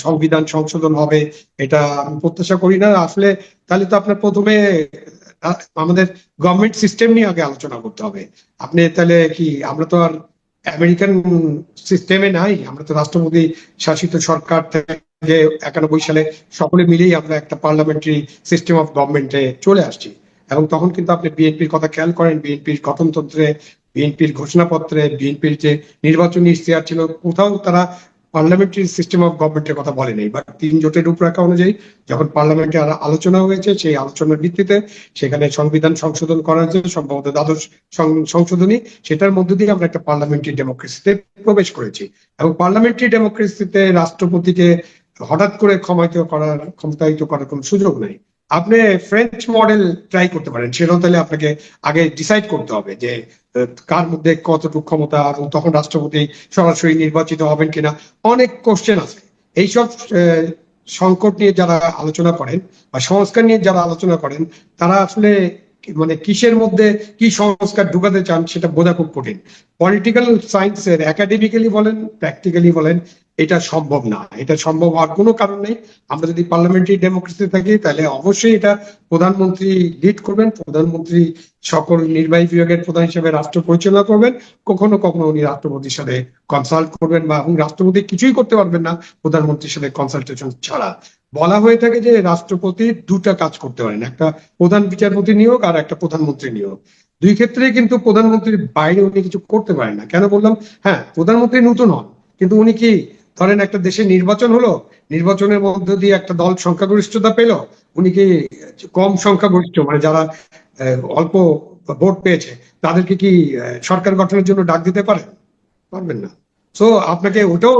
সংবিধান সংশোধন হবে, এটা আমি প্রত্যাশা করি না আসলে। তাহলে তো আপনার প্রথমে আমাদের গভর্নমেন্ট সিস্টেম নিয়ে আগে আলোচনা করতে হবে। আপনি তাহলে কি, আমরা তো আর আমেরিকান সিস্টেমে নাই, আমরা তো রাষ্ট্রপতি শাসিত সরকার থেকে 91 সালে সকলে মিলেই আমরা একটা পার্লামেন্টারি সিস্টেম অফ গভর্নমেন্টে চলে আসছি। এবং তখন কিন্তু আপনি বিএনপির কথা খেয়াল করেন, বিএনপির গঠনতন্ত্রে, বিএনপির ঘোষণাপত্রে, বিএনপির যে নির্বাচনী ইশতেহার ছিল, কোথাও তারা পার্লামেন্টারি সিস্টেম অফ গভর্নমেন্টের কথা বলে নেই। বাট 3 জোটের রূপরেখা অনুযায়ী যখন পার্লামেন্টে আলোচনা হয়েছে, সেই আলোচনার ভিত্তিতে সেখানে সংবিধান সংশোধন করা হয়েছে, সম্ভবত 12 সংশোধনী, সেটার মধ্য দিয়ে আমরা একটা পার্লামেন্টারি ডেমোক্রেসিতে প্রবেশ করেছি। এবং পার্লামেন্টারি ডেমোক্রেসিতে রাষ্ট্রপতিকে হঠাৎ করে ক্ষমতায়িত করার কোনো সুযোগ নেই। আপনি ফ্রেঞ্চ মডেল ট্রাই করতে পারেন, সেটাও তাহলে আপনাকে আগে ডিসাইড করতে হবে যে কার মধ্যে কতটুকু ক্ষমতা, এবং তখন রাষ্ট্রপতি সরাসরি নির্বাচিত হবেন কিনা, অনেক কোশ্চেন আছে। এইসব সংকট নিয়ে যারা আলোচনা করেন বা সংস্কার নিয়ে যারা আলোচনা করেন, তারা আসলে মানে কিসের মধ্যে কি সংস্কার ঢুকাতে চান সেটা বোঝা খুব কঠিন। পলিটিক্যাল সায়েন্সের একাডেমিক্যালি বলেন, প্র্যাকটিক্যালি বলেন, এটা সম্ভব না। এটা সম্ভব হওয়ার কোনো কারণ নেই। আমরা যদি পার্লামেন্টারি ডেমোক্রেসি থাকি, তাহলে অবশ্যই এটা প্রধানমন্ত্রী লিড করবেন, প্রধানমন্ত্রী সকল নির্বাহী বিভাগের প্রধান হিসেবে রাষ্ট্র পরিচালনা করবেন। কখনো কখনো উনি রাষ্ট্রপতির সাথে কনসাল্ট করবেন, বা রাষ্ট্রপতি কিছুই করতে পারবেন না প্রধানমন্ত্রীর সাথে কনসালটেশন ছাড়া। বলা হয়ে থাকে যে রাষ্ট্রপতি 2টা কাজ করতে পারেন, একটা প্রধান বিচারপতি নিয়োগ আর একটা প্রধানমন্ত্রী নিয়োগ। 2 ক্ষেত্রেই কিন্তু প্রধানমন্ত্রীর বাইরে উনি কিছু করতে পারেন না। কেন বললাম? হ্যাঁ, প্রধানমন্ত্রী নতুন হন, কিন্তু উনি কি ধরেন একটা দেশে নির্বাচন হলো, নির্বাচনের মধ্য দিয়ে একটা দল সংখ্যাগরিষ্ঠতা পেল, উনি কি কম সংখ্যাগরিষ্ঠ মানে যারা অল্প ভোট পেয়েছে তাদেরকে কি সরকার গঠনের জন্য ডাক দিতে পারেন? পারবেন না। সো আপনাকে ওটাও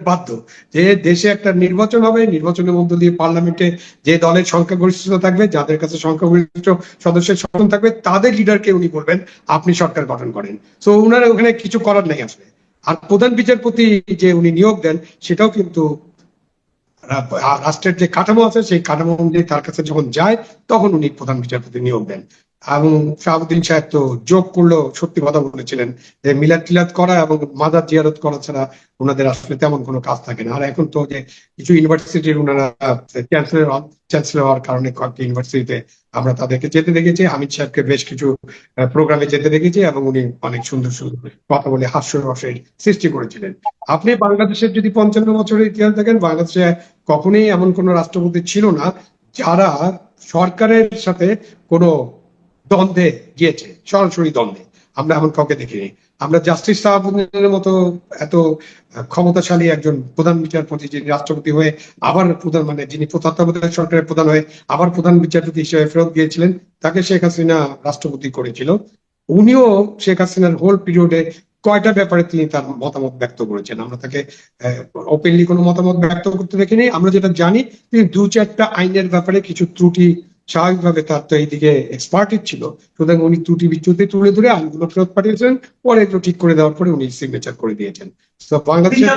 বাধ্য যে দেশে একটা নির্বাচন হবে, নির্বাচনের মধ্য দিয়ে পার্লামেন্টে যে দলের সংখ্যাগরিষ্ঠতা থাকবে, যাদের কাছে সংখ্যাগরিষ্ঠ সদস্যের শাসন থাকবে, তাদের লিডারকে উনি বলবেন আপনি সরকার গঠন করেন। সো উনারা ওখানে কিছু করার নেই আসলে। আর প্রধান বিচারপতি যে উনি নিয়োগ দেন, সেটাও কিন্তু রাষ্ট্রের যে কাঠামো আছে সেই কাঠামো অনুযায়ী তার কাছে যখন যায় তখন উনি প্রধান বিচারপতি নিয়োগ দেন। এবং শাহাবুদ্দিন সাহেব তো যোগ করলো, সত্যি কথা বলেছিলেন যে মিলাদ টিলাদ করা এবং মাজার জিয়ারত করা ছাড়া ওনাদের আসলে তেমন কোনো কাজ থাকে না। আর এখন তো যে কিছু ইউনিভার্সিটির ওনারা চ্যান্সেলর হওয়ার কারণে কয়েকটি ইউনিভার্সিটিতে আমরা তাদেরকে যেতে দেখেছি, হামিদ সাহেবকে বেশ কিছু প্রোগ্রামে যেতে দেখেছি এবং উনি অনেক সুন্দর সুন্দর কথা বলে হাস্যরসের সৃষ্টি করেছিলেন। আপনি বাংলাদেশের যদি 55 বছরের ইতিহাস দেখেন, বাংলাদেশে কখনোই এমন কোনো রাষ্ট্রপতি ছিল না যারা সরকারের সাথে কোনো দ্বন্দ্বে গিয়েছে, সরাসরি দ্বন্দ্বে আমরা এমন কাউকে দেখিনি। আমরা জাস্টিস শাহাবুদ্দিনের মতো এত ক্ষমতাশালী একজন প্রধান বিচারপতি, যিনি রাষ্ট্রপতি হয়ে আবার প্রধান, মানে যিনি তত্ত্বাবধায়ক সরকারের প্রধান হয়ে আবার প্রধান বিচারপতি হিসেবে ফেরত গিয়েছিলেন, তাকে শেখ হাসিনা রাষ্ট্রপতি করেছিল। উনিও শেখ হাসিনার হোল পিরিয়ডে কয়টা ব্যাপারে তিনি তার মতামত ব্যক্ত করেছেন, আমরা তাকে ওপেনলি কোনো মতামত ব্যক্ত করতে দেখিনি। আমরা যেটা জানি, তিনি 2-4টা আইনের ব্যাপারে কিছু ত্রুটি, স্বাভাবিকভাবে তার তো এইদিকে এক্সপার্টিস ছিল, সুতরাং উনি ত্রুটি বিচ্যুতি তুলে ধরে আইনগুলো ফেরত পাঠিয়েছেন, পরে এগুলো ঠিক করে দেওয়ার পরে উনি সিগনেচার করে দিয়েছেন। তো বাংলাদেশের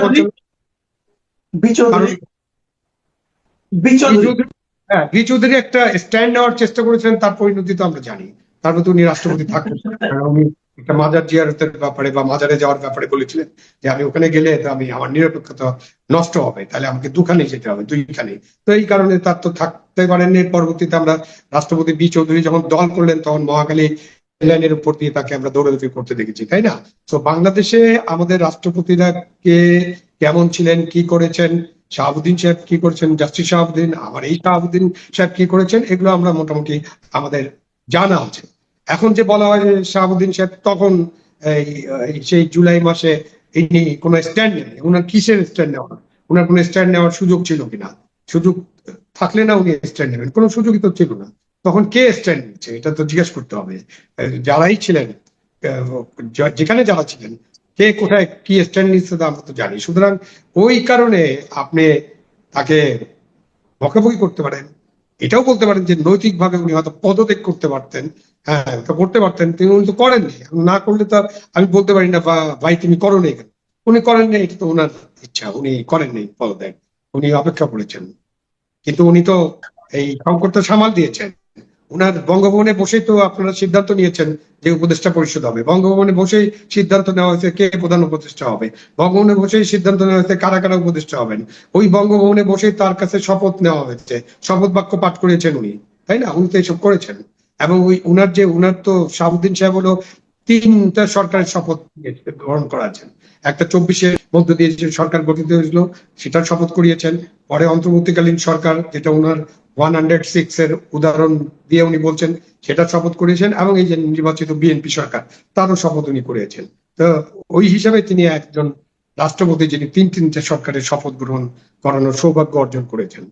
বি চৌধুরী একটা স্ট্যান্ড নেওয়ার চেষ্টা করেছেন, তার পরিণতি তো আমরা জানি। তারপর তো উনি রাষ্ট্রপতি থাকবেন, উনি একটা মাজার জিয়ারতের ব্যাপারে বা মাজারে যাওয়ার ব্যাপারে বলেছিলেন যে আমি ওখানে গেলে তো আমি আমার নিরপেক্ষতা নষ্ট হবে, তাহলে আমাকে দুখানে যেতে হবে, দুইখানে। তো এই কারণে তার তো থাকতে পারেননি। পরবর্তীতে আমরা রাষ্ট্রপতি বি চৌধুরী যখন দল করলেন, তখন মহাখালী লাইনের উপর দিয়ে তাকে আমরা দৌড়াদৌড়ি করতে দেখেছি, তাই না? তো বাংলাদেশে আমাদের রাষ্ট্রপতিরা কে কেমন ছিলেন, কি করেছেন, শাহাবুদ্দিন সাহেব কি করেছেন, জাস্টিস শাহাবুদ্দিন, আমার এই শাহাবুদ্দিন সাহেব কি করেছেন, এগুলো আমরা মোটামুটি আমাদের জানা আছে। এখন যে বলা হয় যে শাহাবুদ্দিন সাহেব তখন সেই জুলাই মাসে ইনি কোনো স্ট্যান্ড নেন, ওনার কিসের স্ট্যান্ড নেওয়া, ওনার কোনো স্ট্যান্ড নেওয়ার সুযোগ ছিল কিনা? সুযোগ থাকলে না উনি স্ট্যান্ড নেবেন, কোনো সুযোগই তো ছিল না। তখন কে স্ট্যান্ড নিচ্ছে এটা তো জিজ্ঞেস করতে হবে। যারাই ছিলেন, যেখানে যারা ছিলেন, কে কোথায় কি স্ট্যান্ড নিচ্ছে আমরা তো জানি। সুতরাং ওই কারণে আপনি তাকে বকাবকি করতে পারেন, এটাও বলতে পারেন যে নৈতিকভাবে উনি হয়তো পদত্যাগ করতে পারতেন, হ্যাঁ করতে পারতেন, তিনি উনি তো করেননি। না করলে তো আমি বলতে পারি না ভাই তুমি করো নি কেন, উনি করেননি, এটা তো ওনার ইচ্ছা, উনি করেননি পদত্যাগ, উনি অপেক্ষা করেছেন। কিন্তু উনি তো এই সংকটটা সামাল দিয়েছেন। উনার বঙ্গভবনে বসেই তো আপনারা সিদ্ধান্ত নিয়েছেন যে উপদেষ্টা পরিষদ হবে, বঙ্গভবনে বসেই সিদ্ধান্ত নেওয়া হয়েছে কে প্রধান উপদেষ্টা হবে, বঙ্গভবনে বসেই সিদ্ধান্ত নেওয়া হয়েছে কারা কারা উপদেষ্টা হবেন, ওই বঙ্গভবনে বসেই তার কাছে শপথ নেওয়া হয়েছে, শপথ বাক্য পাঠ করেছেন উনি, তাই না? উনি তো এইসব করেছেন। এবং ওই উনার তো শাহাবুদ্দিন সাহেব হলো 3টা সরকারের শপথ গ্রহণ করাছেন। একটা 24-এর মধ্য দিয়ে যে সরকার গঠিত হয়েছিল সেটার শপথ করিয়েছেন, পরে অন্তর্বর্তীকালীন সরকার, যেটা উনার 106 এর উদাহরণ দিয়ে উনি বলছেন, সেটা শপথ করিয়েছেন, এবং এই যে নির্বাচিত বিএনপি সরকার, তারও শপথ উনি করিয়েছেন। তো ওই হিসাবে তিনি একজন রাষ্ট্রপতি যিনি 3 সরকারের শপথ গ্রহণ করানোর সৌভাগ্য অর্জন করেছেন।